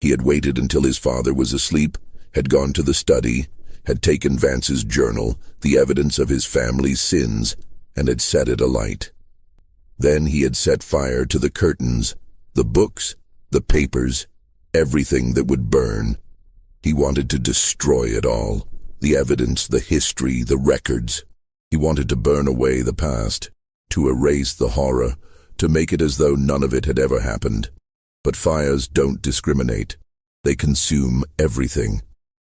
He had waited until his father was asleep, had gone to the study, had taken Vance's journal, the evidence of his family's sins, and had set it alight. Then he had set fire to the curtains, the books, the papers, everything that would burn. He wanted to destroy it all, the evidence, the history, the records. He wanted to burn away the past, to erase the horror, to make it as though none of it had ever happened. But fires don't discriminate. They consume everything.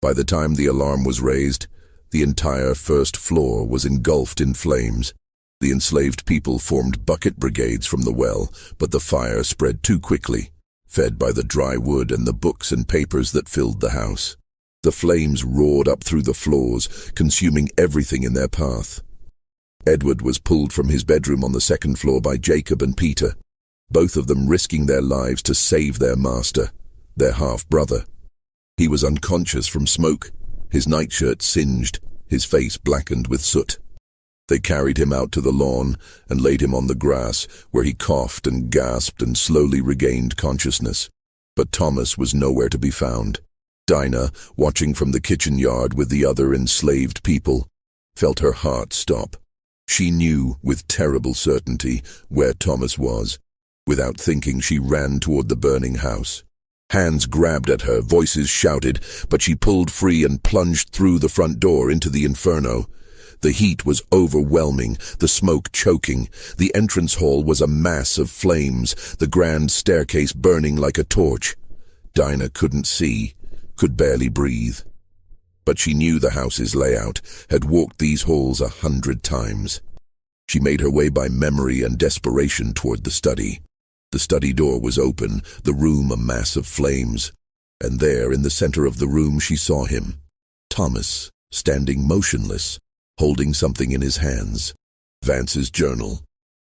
By the time the alarm was raised, the entire first floor was engulfed in flames. The enslaved people formed bucket brigades from the well, but the fire spread too quickly, fed by the dry wood and the books and papers that filled the house. The flames roared up through the floors, consuming everything in their path. Edward was pulled from his bedroom on the second floor by Jacob and Peter, both of them risking their lives to save their master, their half-brother. He was unconscious from smoke, his nightshirt singed, his face blackened with soot. They carried him out to the lawn and laid him on the grass, where he coughed and gasped and slowly regained consciousness. But Thomas was nowhere to be found. Dinah, watching from the kitchen yard with the other enslaved people, felt her heart stop. She knew, with terrible certainty, where Thomas was. Without thinking, she ran toward the burning house. Hands grabbed at her, voices shouted, but she pulled free and plunged through the front door into the inferno. The heat was overwhelming, the smoke choking. The entrance hall was a mass of flames, the grand staircase burning like a torch. Dinah couldn't see, could barely breathe. But she knew the house's layout, had walked these halls 100 times. She made her way by memory and desperation toward the study. The study door was open, the room a mass of flames. And there, in the center of the room, she saw him. Thomas, standing motionless, holding something in his hands. Vance's journal.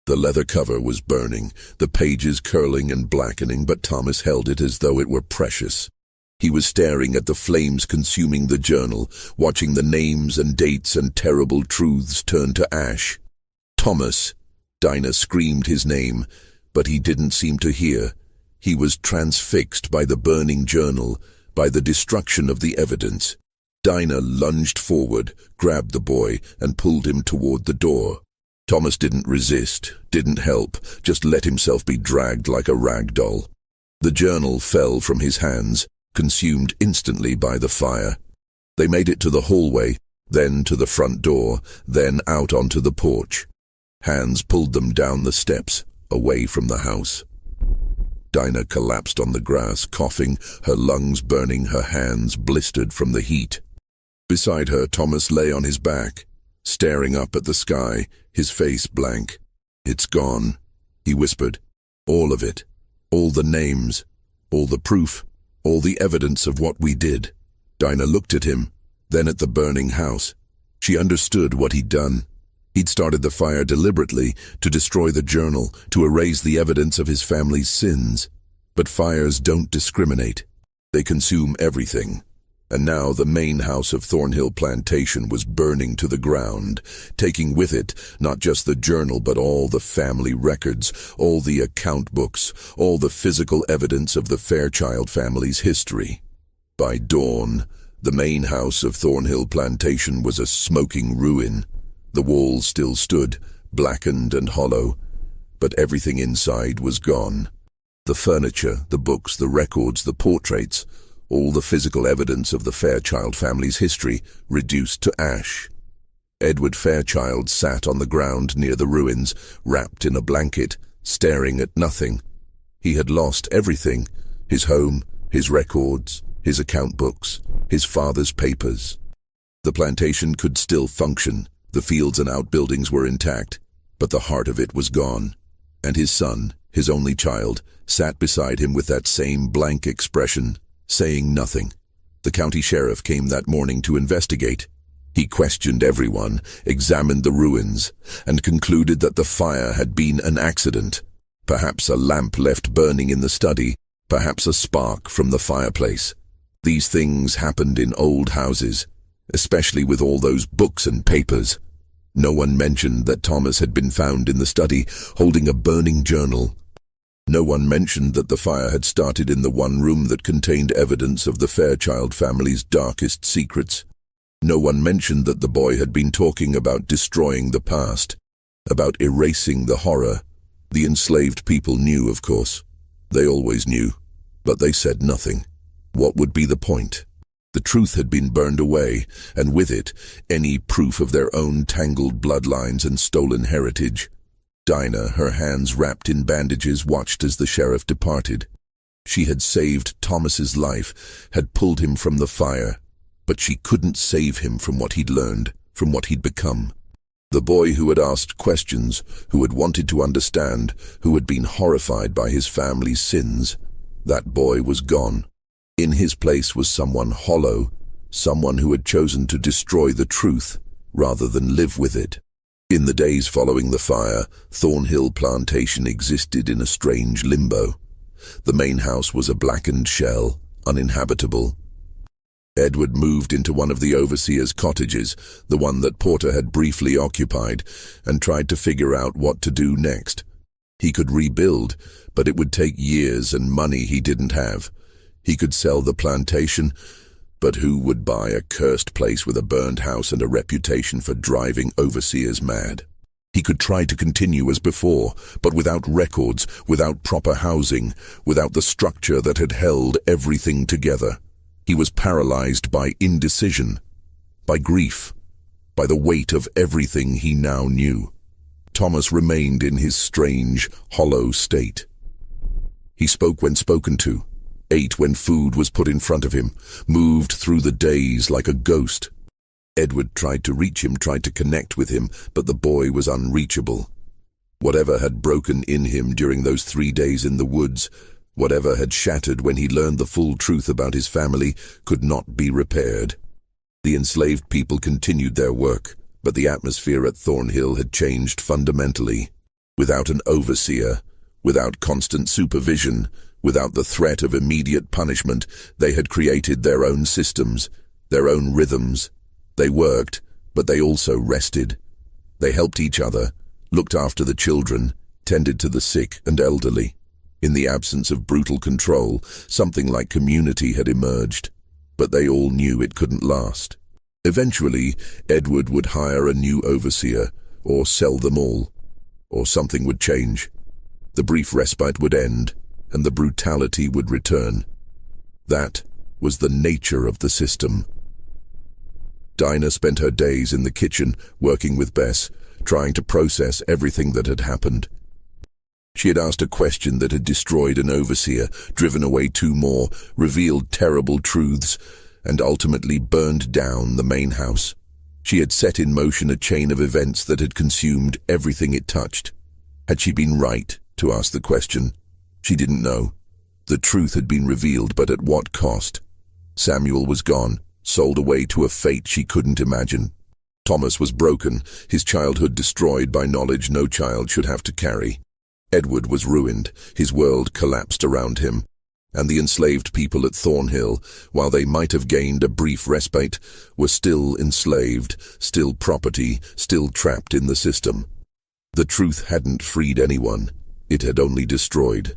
The leather cover was burning, the pages curling and blackening, but Thomas held it as though it were precious. He was staring at the flames consuming the journal, watching the names and dates and terrible truths turn to ash. Thomas! Dinah screamed his name, but he didn't seem to hear. He was transfixed by the burning journal, by the destruction of the evidence. Dinah lunged forward, grabbed the boy, and pulled him toward the door. Thomas didn't resist, didn't help, just let himself be dragged like a rag doll. The journal fell from his hands, consumed instantly by the fire. They made it to the hallway, then to the front door, then out onto the porch. Hands pulled them down the steps, away from the house. Dinah collapsed on the grass, coughing, her lungs burning, her hands blistered from the heat. Beside her, Thomas lay on his back, staring up at the sky, his face blank. "It's gone," he whispered. "All of it. All the names. All the proof. All the evidence of what we did." Dinah looked at him, then at the burning house. She understood what he'd done. He'd started the fire deliberately, to destroy the journal, to erase the evidence of his family's sins. But fires don't discriminate. They consume everything. And now the main house of Thornhill Plantation was burning to the ground, taking with it not just the journal but all the family records, all the account books, all the physical evidence of the Fairchild family's history. By dawn, the main house of Thornhill Plantation was a smoking ruin. The walls still stood, blackened and hollow, but everything inside was gone. The furniture, the books, the records, the portraits, all the physical evidence of the Fairchild family's history reduced to ash. Edward Fairchild sat on the ground near the ruins, wrapped in a blanket, staring at nothing. He had lost everything: his home, his records, his account books, his father's papers. The plantation could still function, the fields and outbuildings were intact, but the heart of it was gone. And his son, his only child, sat beside him with that same blank expression, saying nothing. The county sheriff came that morning to investigate. He questioned everyone, examined the ruins, and concluded that the fire had been an accident. Perhaps a lamp left burning in the study, perhaps a spark from the fireplace. These things happened in old houses, especially with all those books and papers. No one mentioned that Thomas had been found in the study, holding a burning journal. No one mentioned that the fire had started in the one room that contained evidence of the Fairchild family's darkest secrets. No one mentioned that the boy had been talking about destroying the past, about erasing the horror. The enslaved people knew, of course. They always knew, but they said nothing. What would be the point? The truth had been burned away, and with it, any proof of their own tangled bloodlines and stolen heritage. Dinah, her hands wrapped in bandages, watched as the sheriff departed. She had saved Thomas's life, had pulled him from the fire, but she couldn't save him from what he'd learned, from what he'd become. The boy who had asked questions, who had wanted to understand, who had been horrified by his family's sins. That boy was gone. In his place was someone hollow, someone who had chosen to destroy the truth rather than live with it. In the days following the fire, Thornhill Plantation existed in a strange limbo. The main house was a blackened shell, uninhabitable. Edward moved into one of the overseer's cottages, the one that Porter had briefly occupied, and tried to figure out what to do next. He could rebuild, but it would take years and money he didn't have. He could sell the plantation, But who would buy a cursed place with a burned house and a reputation for driving overseers mad? He could try to continue as before, but without records, without proper housing, without the structure that had held everything together. He was paralyzed by indecision, by grief, by the weight of everything he now knew. Thomas remained in his strange, hollow state. He spoke when spoken to, ate when food was put in front of him, moved through the days like a ghost. Edward tried to reach him, tried to connect with him, but the boy was unreachable. Whatever had broken in him during those 3 days in the woods, whatever had shattered when he learned the full truth about his family, could not be repaired. The enslaved people continued their work, but the atmosphere at Thornhill had changed fundamentally. Without an overseer, without constant supervision, without the threat of immediate punishment, they had created their own systems, their own rhythms. They worked, but they also rested. They helped each other, looked after the children, tended to the sick and elderly. In the absence of brutal control, something like community had emerged, but they all knew it couldn't last. Eventually, Edward would hire a new overseer, or sell them all, or something would change. The brief respite would end, and the brutality would return. That was the nature of the system. Dinah spent her days in the kitchen, working with Bess, trying to process everything that had happened. She had asked a question that had destroyed an overseer, driven away 2 more, revealed terrible truths, and ultimately burned down the main house. She had set in motion a chain of events that had consumed everything it touched. Had she been right to ask the question? She didn't know. The truth had been revealed, but at what cost? Samuel was gone, sold away to a fate she couldn't imagine. Thomas was broken, his childhood destroyed by knowledge no child should have to carry. Edward was ruined, his world collapsed around him. And the enslaved people at Thornhill, while they might have gained a brief respite, were still enslaved, still property, still trapped in the system. The truth hadn't freed anyone, it had only destroyed.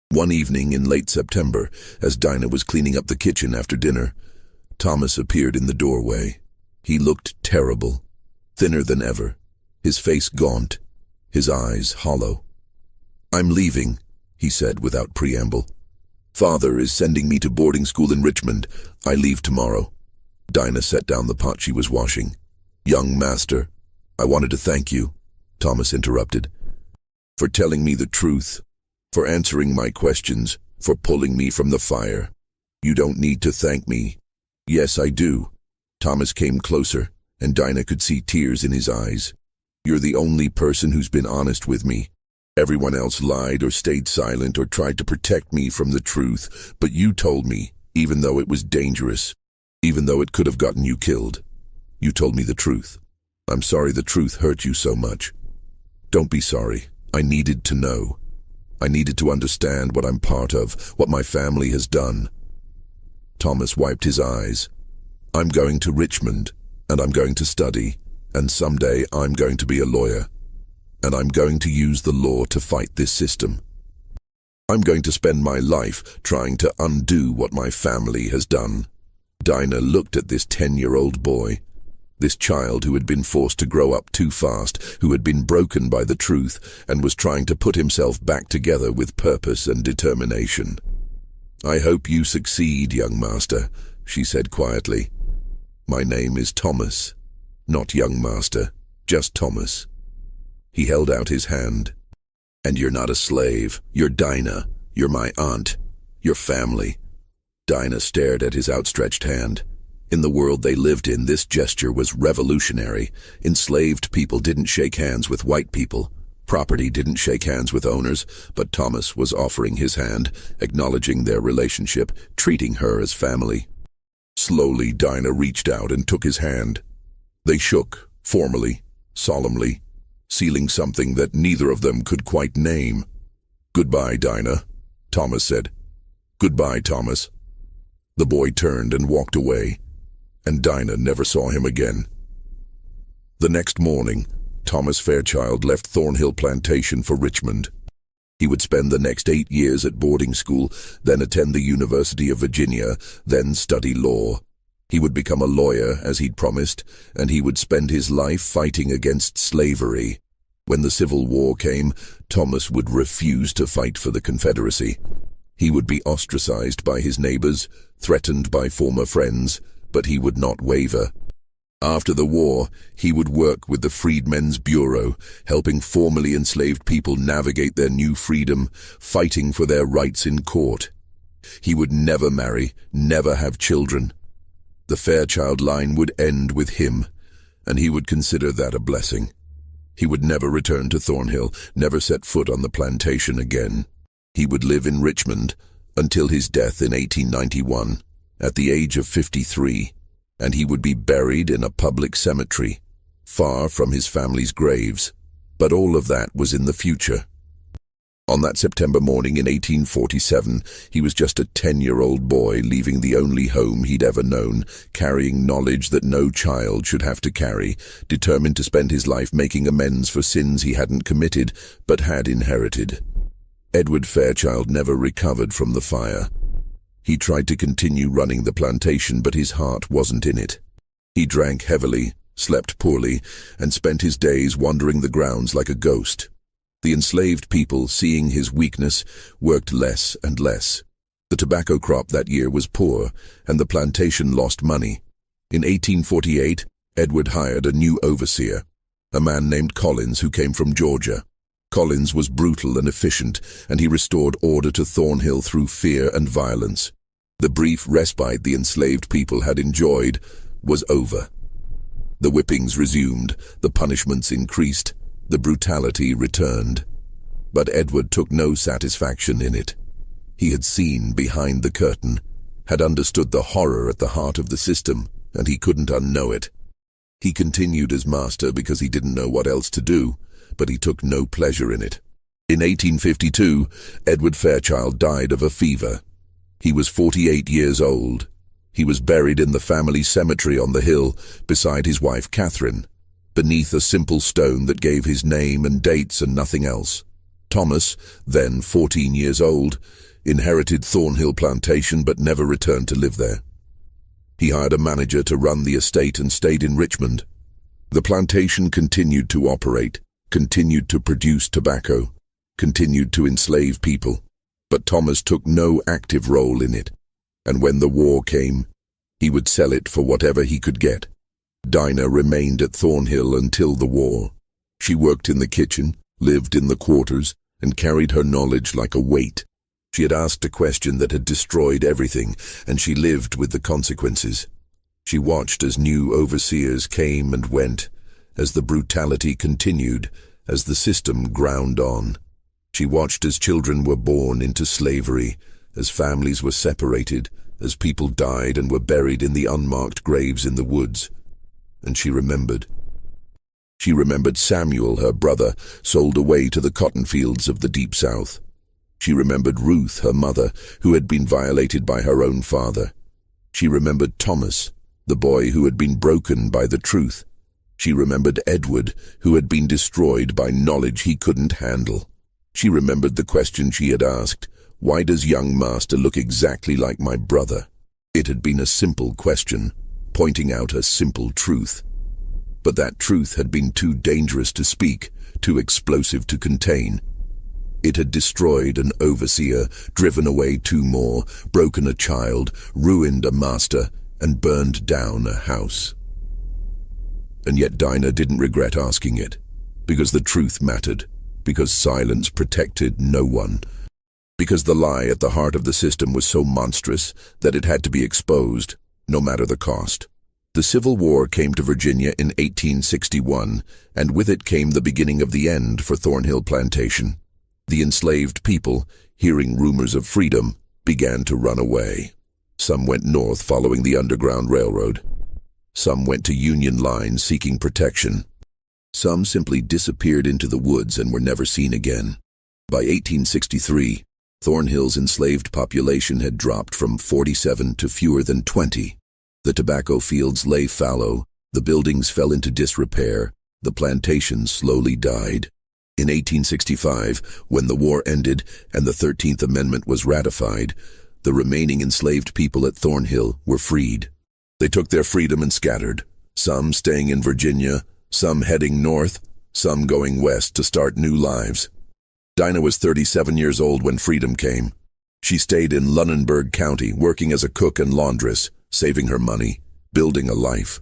One evening in late September, as Dinah was cleaning up the kitchen after dinner, Thomas appeared in the doorway. He looked terrible, thinner than ever, his face gaunt, his eyes hollow. "I'm leaving," he said without preamble. "Father is sending me to boarding school in Richmond. I leave tomorrow." Dinah set down the pot she was washing. "Young master, I wanted to thank you," Thomas interrupted, "for telling me the truth, for answering my questions, for pulling me from the fire. You don't need to thank me." "Yes, I do." Thomas came closer, and Dinah could see tears in his eyes. "You're the only person who's been honest with me. Everyone else lied or stayed silent or tried to protect me from the truth, but you told me, even though it was dangerous, even though it could have gotten you killed. You told me the truth. I'm sorry the truth hurt you so much. Don't be sorry. I needed to know. I needed to understand what I'm part of, what my family has done." Thomas wiped his eyes. "I'm going to Richmond, and I'm going to study, and someday I'm going to be a lawyer. And I'm going to use the law to fight this system. I'm going to spend my life trying to undo what my family has done." Dinah looked at this 10-year-old boy, this child who had been forced to grow up too fast, who had been broken by the truth and was trying to put himself back together with purpose and determination. "I hope you succeed, young master," she said quietly. "My name is Thomas, not young master, just Thomas." He held out his hand. "And you're not a slave. You're Dinah. You're my aunt. Your family." Dinah stared at his outstretched hand. In the world they lived in, this gesture was revolutionary. Enslaved people didn't shake hands with white people. Property didn't shake hands with owners, but Thomas was offering his hand, acknowledging their relationship, treating her as family. Slowly, Dinah reached out and took his hand. They shook, formally, solemnly, sealing something that neither of them could quite name. "Goodbye, Dinah," Thomas said. "Goodbye, Thomas." The boy turned and walked away, and Dinah never saw him again. The next morning, Thomas Fairchild left Thornhill Plantation for Richmond. He would spend the next 8 years at boarding school, then attend the University of Virginia, then study law. He would become a lawyer, as he'd promised, and he would spend his life fighting against slavery. When the Civil War came, Thomas would refuse to fight for the Confederacy. He would be ostracized by his neighbors, threatened by former friends, but he would not waver. After the war, he would work with the Freedmen's Bureau, helping formerly enslaved people navigate their new freedom, fighting for their rights in court. He would never marry, never have children. The Fairchild line would end with him, and he would consider that a blessing. He would never return to Thornhill, never set foot on the plantation again. He would live in Richmond until his death in 1891, at the age of 53, and he would be buried in a public cemetery, far from his family's graves. But all of that was in the future. On that September morning in 1847, he was just a 10-year-old boy leaving the only home he'd ever known, carrying knowledge that no child should have to carry, determined to spend his life making amends for sins he hadn't committed but had inherited. Edward Fairchild never recovered from the fire. He tried to continue running the plantation, but his heart wasn't in it. He drank heavily, slept poorly, and spent his days wandering the grounds like a ghost. The enslaved people, seeing his weakness, worked less and less. The tobacco crop that year was poor, and the plantation lost money. In 1848, Edward hired a new overseer, a man named Collins who came from Georgia. Collins was brutal and efficient, and he restored order to Thornhill through fear and violence. The brief respite the enslaved people had enjoyed was over. The whippings resumed, the punishments increased, the brutality returned. But Edward took no satisfaction in it. He had seen behind the curtain, had understood the horror at the heart of the system, and he couldn't unknow it. He continued as master because he didn't know what else to do, but he took no pleasure in it. In 1852, Edward Fairchild died of a fever. He was 48 years old. He was buried in the family cemetery on the hill beside his wife Catherine, beneath a simple stone that gave his name and dates and nothing else. Thomas, then 14 years old, inherited Thornhill Plantation but never returned to live there. He hired a manager to run the estate and stayed in Richmond. The plantation continued to operate, continued to produce tobacco, continued to enslave people, but Thomas took no active role in it, and when the war came, he would sell it for whatever he could get. Dinah remained at Thornhill until the war. She worked in the kitchen, lived in the quarters, and carried her knowledge like a weight. She had asked a question that had destroyed everything, and she lived with the consequences. She watched as new overseers came and went, as the brutality continued, as the system ground on. She watched as children were born into slavery, as families were separated, as people died and were buried in the unmarked graves in the woods. And she remembered. She remembered Samuel, her brother, sold away to the cotton fields of the Deep South. She remembered Ruth, her mother, who had been violated by her own father. She remembered Thomas, the boy who had been broken by the truth. She remembered Edward, who had been destroyed by knowledge he couldn't handle. She remembered the question she had asked, "Why does young master look exactly like my brother?" It had been a simple question, pointing out a simple truth. But that truth had been too dangerous to speak, too explosive to contain. It had destroyed an overseer, driven away two more, broken a child, ruined a master, and burned down a house. And yet Dinah didn't regret asking it, because the truth mattered, because silence protected no one, because the lie at the heart of the system was so monstrous that it had to be exposed, no matter the cost. The Civil War came to Virginia in 1861, and with it came the beginning of the end for Thornhill Plantation. The enslaved people, hearing rumors of freedom, began to run away. Some went north following the Underground Railroad. Some went to Union lines seeking protection. Some simply disappeared into the woods and were never seen again. By 1863, Thornhill's enslaved population had dropped from 47 to fewer than 20. The tobacco fields lay fallow, the buildings fell into disrepair, the plantations slowly died. In 1865, when the war ended and the 13th Amendment was ratified, the remaining enslaved people at Thornhill were freed. They took their freedom and scattered, some staying in Virginia, some heading north, some going west to start new lives. Dinah was 37 years old when freedom came. She stayed in Lunenburg County, working as a cook and laundress, saving her money, building a life.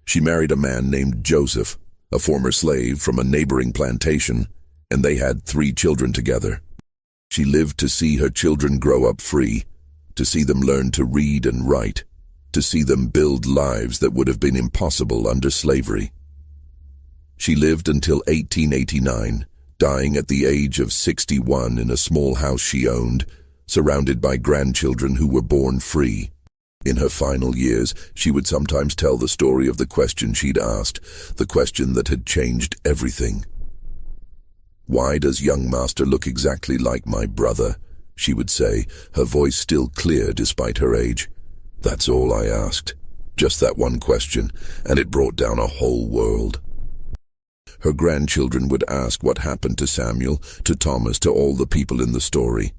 She married a man named Joseph, a former slave from a neighboring plantation, and they had 3 children together. She lived to see her children grow up free, to see them learn to read and write, to see them build lives that would have been impossible under slavery. She lived until 1889, dying at the age of 61 in a small house she owned, surrounded by grandchildren who were born free. In her final years, she would sometimes tell the story of the question she'd asked, the question that had changed everything. "Why does young master look exactly like my brother?" she would say, her voice still clear despite her age. "That's all I asked. Just that one question, and it brought down a whole world." Her grandchildren would ask what happened to Samuel, to Thomas, to all the people in the story,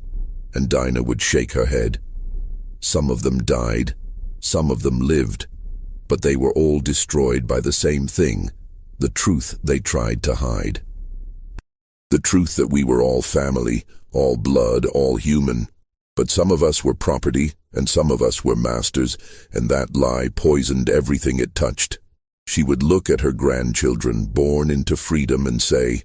and Dinah would shake her head. Some of them died, some of them lived, but they were all destroyed by the same thing, the truth they tried to hide. The truth that we were all family, all blood, all human, but some of us were property and some of us were masters, and that lie poisoned everything it touched. She would look at her grandchildren born into freedom and say,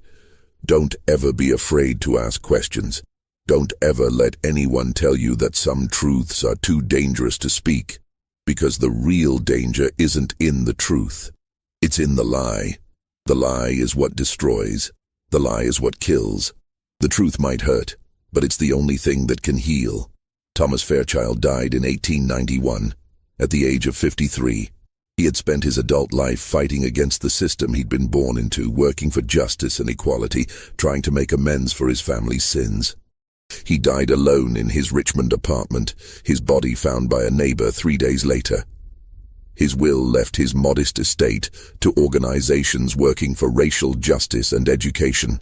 "Don't ever be afraid to ask questions. Don't ever let anyone tell you that some truths are too dangerous to speak, because the real danger isn't in the truth. It's in the lie. The lie is what destroys. The lie is what kills. The truth might hurt, but it's the only thing that can heal." Thomas Fairchild died in 1891, at the age of 53. He had spent his adult life fighting against the system he'd been born into, working for justice and equality, trying to make amends for his family's sins. He died alone in his Richmond apartment, his body found by a neighbor 3 days later. His will left his modest estate to organizations working for racial justice and education.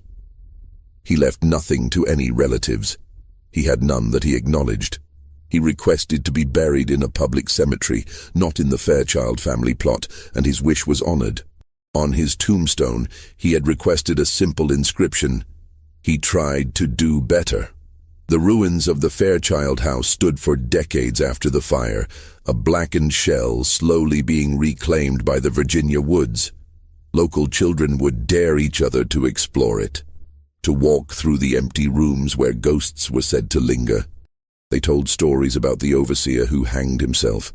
He left nothing to any relatives. He had none that he acknowledged. He requested to be buried in a public cemetery, not in the Fairchild family plot, and his wish was honored. On his tombstone, he had requested a simple inscription: "He tried to do better." The ruins of the Fairchild house stood for decades after the fire, a blackened shell slowly being reclaimed by the Virginia woods. Local children would dare each other to explore it, to walk through the empty rooms where ghosts were said to linger. They told stories about the overseer who hanged himself,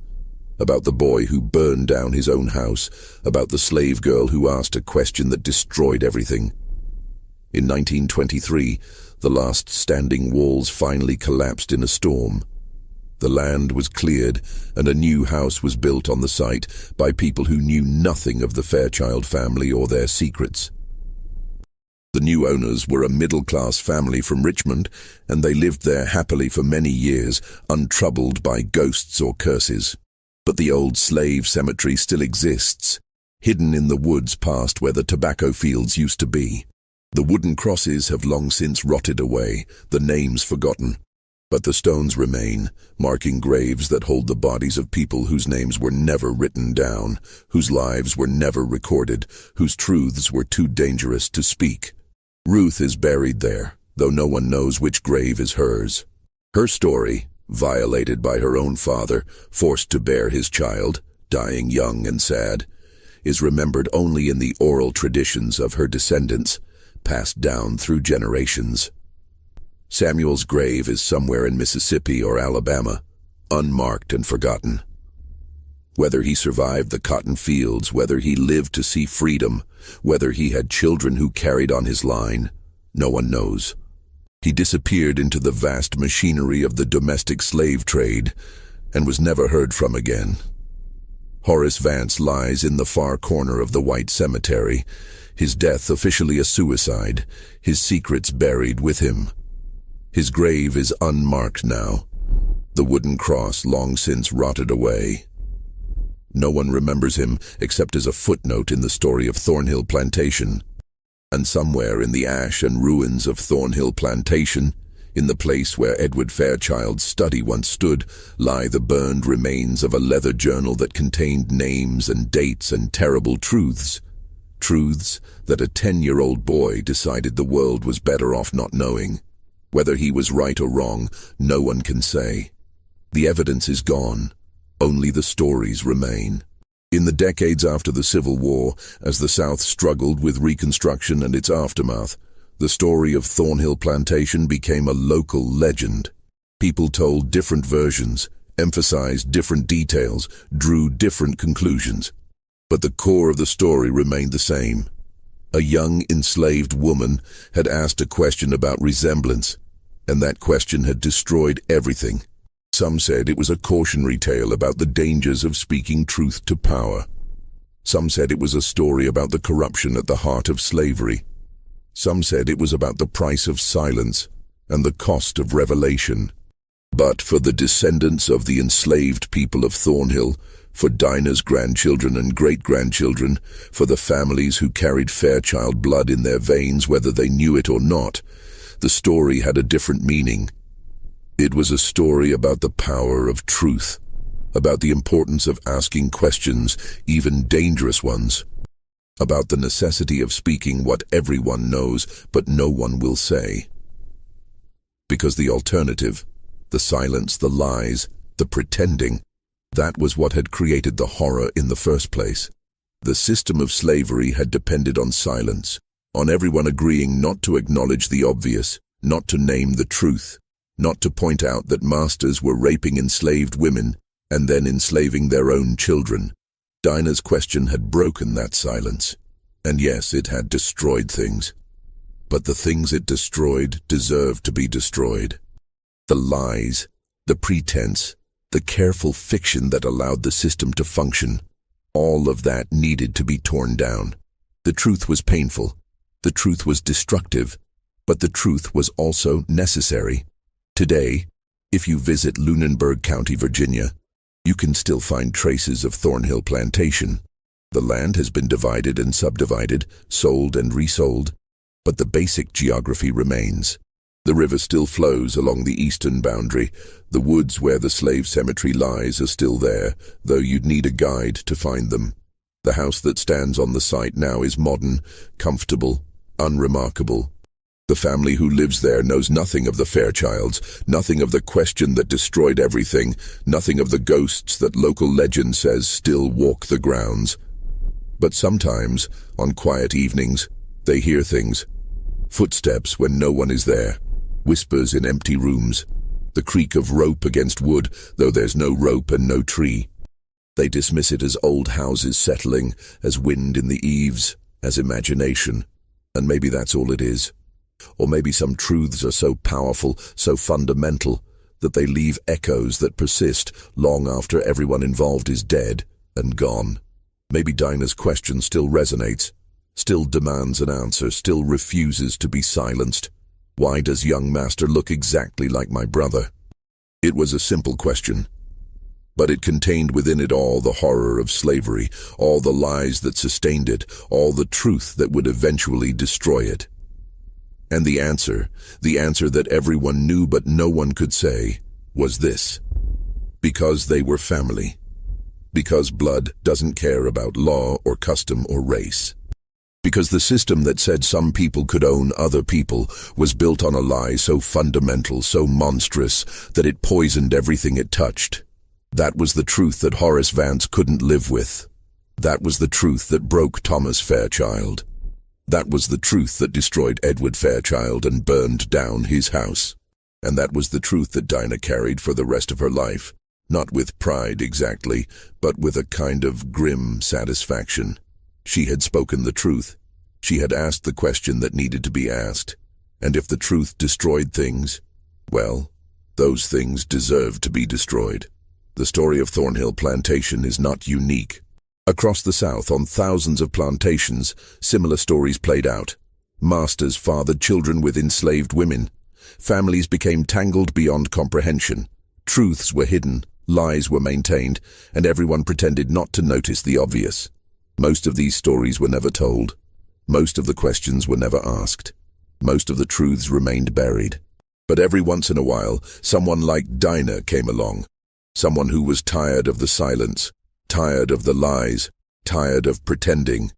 about the boy who burned down his own house, about the slave girl who asked a question that destroyed everything. In 1923, the last standing walls finally collapsed in a storm. The land was cleared, and a new house was built on the site by people who knew nothing of the Fairchild family or their secrets. The new owners were a middle-class family from Richmond, and they lived there happily for many years, untroubled by ghosts or curses. But the old slave cemetery still exists, hidden in the woods past where the tobacco fields used to be. The wooden crosses have long since rotted away, the names forgotten. But the stones remain, marking graves that hold the bodies of people whose names were never written down, whose lives were never recorded, whose truths were too dangerous to speak. Ruth is buried there, though no one knows which grave is hers. Her story, violated by her own father, forced to bear his child, dying young and sad, is remembered only in the oral traditions of her descendants, passed down through generations. Samuel's grave is somewhere in Mississippi or Alabama, unmarked and forgotten. Whether he survived the cotton fields, whether he lived to see freedom, whether he had children who carried on his line, no one knows. He disappeared into the vast machinery of the domestic slave trade and was never heard from again. Horace Vance lies in the far corner of the White Cemetery, his death officially a suicide, his secrets buried with him. His grave is unmarked now, the wooden cross long since rotted away. No one remembers him except as a footnote in the story of Thornhill Plantation. And somewhere in the ash and ruins of Thornhill Plantation, In the place where Edward Fairchild's study once stood lie the burned remains of a leather journal that contained names and dates and terrible truths. Truths that a 10-year-old boy decided the world was better off not knowing. Whether he was right or wrong, no one can say. The evidence is gone. Only the stories remain. In the decades after the Civil War, as the South struggled with Reconstruction and its aftermath, the story of Thornhill Plantation became a local legend. People told different versions, emphasized different details, drew different conclusions. But the core of the story remained the same. A young enslaved woman had asked a question about resemblance, and that question had destroyed everything. Some said it was a cautionary tale about the dangers of speaking truth to power. Some said it was a story about the corruption at the heart of slavery. Some said it was about the price of silence and the cost of revelation. But for the descendants of the enslaved people of Thornhill, for Dinah's grandchildren and great-grandchildren, for the families who carried Fairchild blood in their veins whether they knew it or not, the story had a different meaning. It was a story about the power of truth, about the importance of asking questions, even dangerous ones, about the necessity of speaking what everyone knows but no one will say. Because the alternative, the silence, the lies, the pretending, that was what had created the horror in the first place. The system of slavery had depended on silence, on everyone agreeing not to acknowledge the obvious, not to name the truth, not to point out that masters were raping enslaved women and then enslaving their own children. Dinah's question had broken that silence. And yes, it had destroyed things. But the things it destroyed deserved to be destroyed. The lies, the pretense, the careful fiction that allowed the system to function, all of that needed to be torn down. The truth was painful. The truth was destructive. But the truth was also necessary. Today, if you visit Lunenburg County, Virginia, you can still find traces of Thornhill Plantation. The land has been divided and subdivided, sold and resold, but the basic geography remains. The river still flows along the eastern boundary. The woods where the slave cemetery lies are still there, though you'd need a guide to find them. The house that stands on the site now is modern, comfortable, unremarkable. The family who lives there knows nothing of the Fairchilds, nothing of the question that destroyed everything, nothing of the ghosts that local legend says still walk the grounds. But sometimes, on quiet evenings, they hear things. Footsteps when no one is there, whispers in empty rooms, the creak of rope against wood, though there's no rope and no tree. They dismiss it as old houses settling, as wind in the eaves, as imagination. And maybe that's all it is. Or maybe some truths are so powerful, so fundamental, that they leave echoes that persist long after everyone involved is dead and gone. Maybe Dinah's question still resonates, still demands an answer, still refuses to be silenced. Why does young master look exactly like my brother? It was a simple question, but it contained within it all the horror of slavery, all the lies that sustained it, all the truth that would eventually destroy it. And the answer that everyone knew but no one could say, was this: because they were family. Because blood doesn't care about law or custom or race. Because the system that said some people could own other people was built on a lie so fundamental, so monstrous, that it poisoned everything it touched. That was the truth that Horace Vance couldn't live with. That was the truth that broke Thomas Fairchild. That was the truth that destroyed Edward Fairchild and burned down his house. And that was the truth that Dinah carried for the rest of her life, not with pride exactly, but with a kind of grim satisfaction. She had spoken the truth. She had asked the question that needed to be asked. And if the truth destroyed things, well, those things deserved to be destroyed. The story of Thornhill Plantation is not unique. Across the South, on thousands of plantations, similar stories played out. Masters fathered children with enslaved women. Families became tangled beyond comprehension. Truths were hidden, lies were maintained, and everyone pretended not to notice the obvious. Most of these stories were never told. Most of the questions were never asked. Most of the truths remained buried. But every once in a while, someone like Dinah came along. Someone who was tired of the silence, tired of the lies, tired of pretending.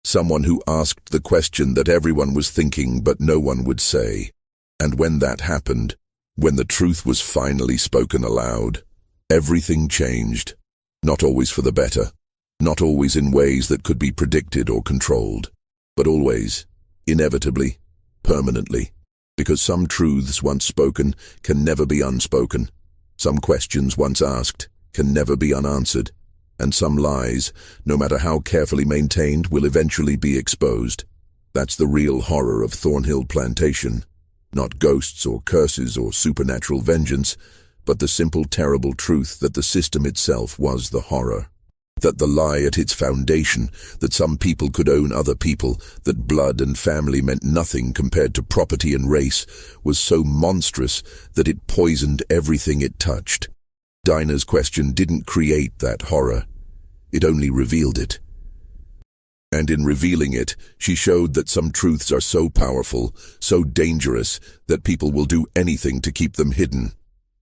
Someone who asked the question that everyone was thinking but no one would say. And when that happened, when the truth was finally spoken aloud, everything changed. Not always for the better, not always in ways that could be predicted or controlled, but always, inevitably, permanently. Because some truths once spoken can never be unspoken. Some questions once asked can never be unanswered. And some lies, no matter how carefully maintained, will eventually be exposed. That's the real horror of Thornhill Plantation. Not ghosts or curses or supernatural vengeance, but the simple, terrible truth that the system itself was the horror. That the lie at its foundation, that some people could own other people, that blood and family meant nothing compared to property and race, was so monstrous that it poisoned everything it touched. Dinah's question didn't create that horror. It only revealed it. And in revealing it, she showed that some truths are so powerful, so dangerous, that people will do anything to keep them hidden,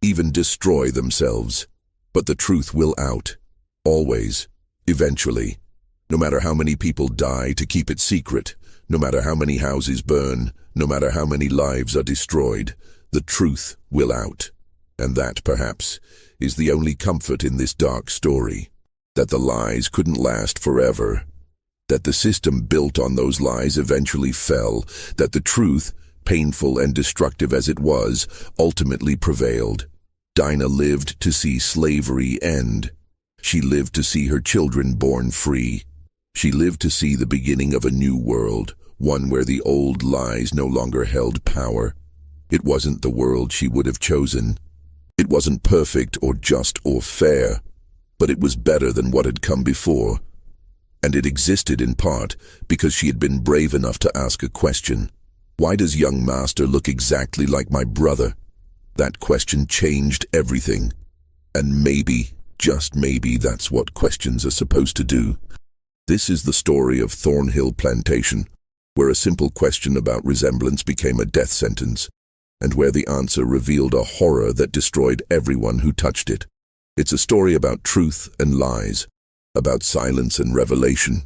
even destroy themselves. But the truth will out. Always. Eventually. No matter how many people die to keep it secret, no matter how many houses burn, no matter how many lives are destroyed, the truth will out. And that, perhaps, is the only comfort in this dark story. That the lies couldn't last forever. That the system built on those lies eventually fell. That the truth, painful and destructive as it was, ultimately prevailed. Dinah lived to see slavery end. She lived to see her children born free. She lived to see the beginning of a new world, one where the old lies no longer held power. It wasn't the world she would have chosen. It wasn't perfect or just or fair, but it was better than what had come before. And it existed in part because she had been brave enough to ask a question. Why does young master look exactly like my brother? That question changed everything. And maybe, just maybe, that's what questions are supposed to do. This is the story of Thornhill Plantation, where a simple question about resemblance became a death sentence, and where the answer revealed a horror that destroyed everyone who touched it. It's a story about truth and lies, about silence and revelation,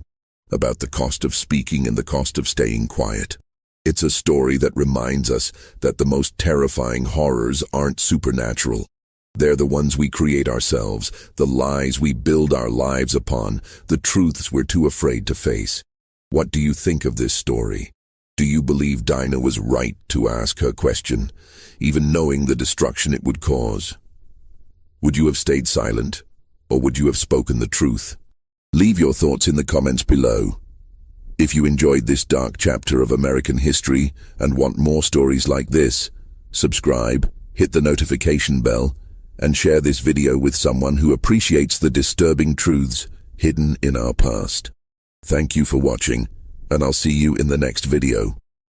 about the cost of speaking and the cost of staying quiet. It's a story that reminds us that the most terrifying horrors aren't supernatural. They're the ones we create ourselves, the lies we build our lives upon, the truths we're too afraid to face. What do you think of this story? Do you believe Dinah was right to ask her question, even knowing the destruction it would cause? Would you have stayed silent, or would you have spoken the truth? Leave your thoughts in the comments below. If you enjoyed this dark chapter of American history and want more stories like this, subscribe, hit the notification bell, and share this video with someone who appreciates the disturbing truths hidden in our past. Thank you for watching, and I'll see you in the next video.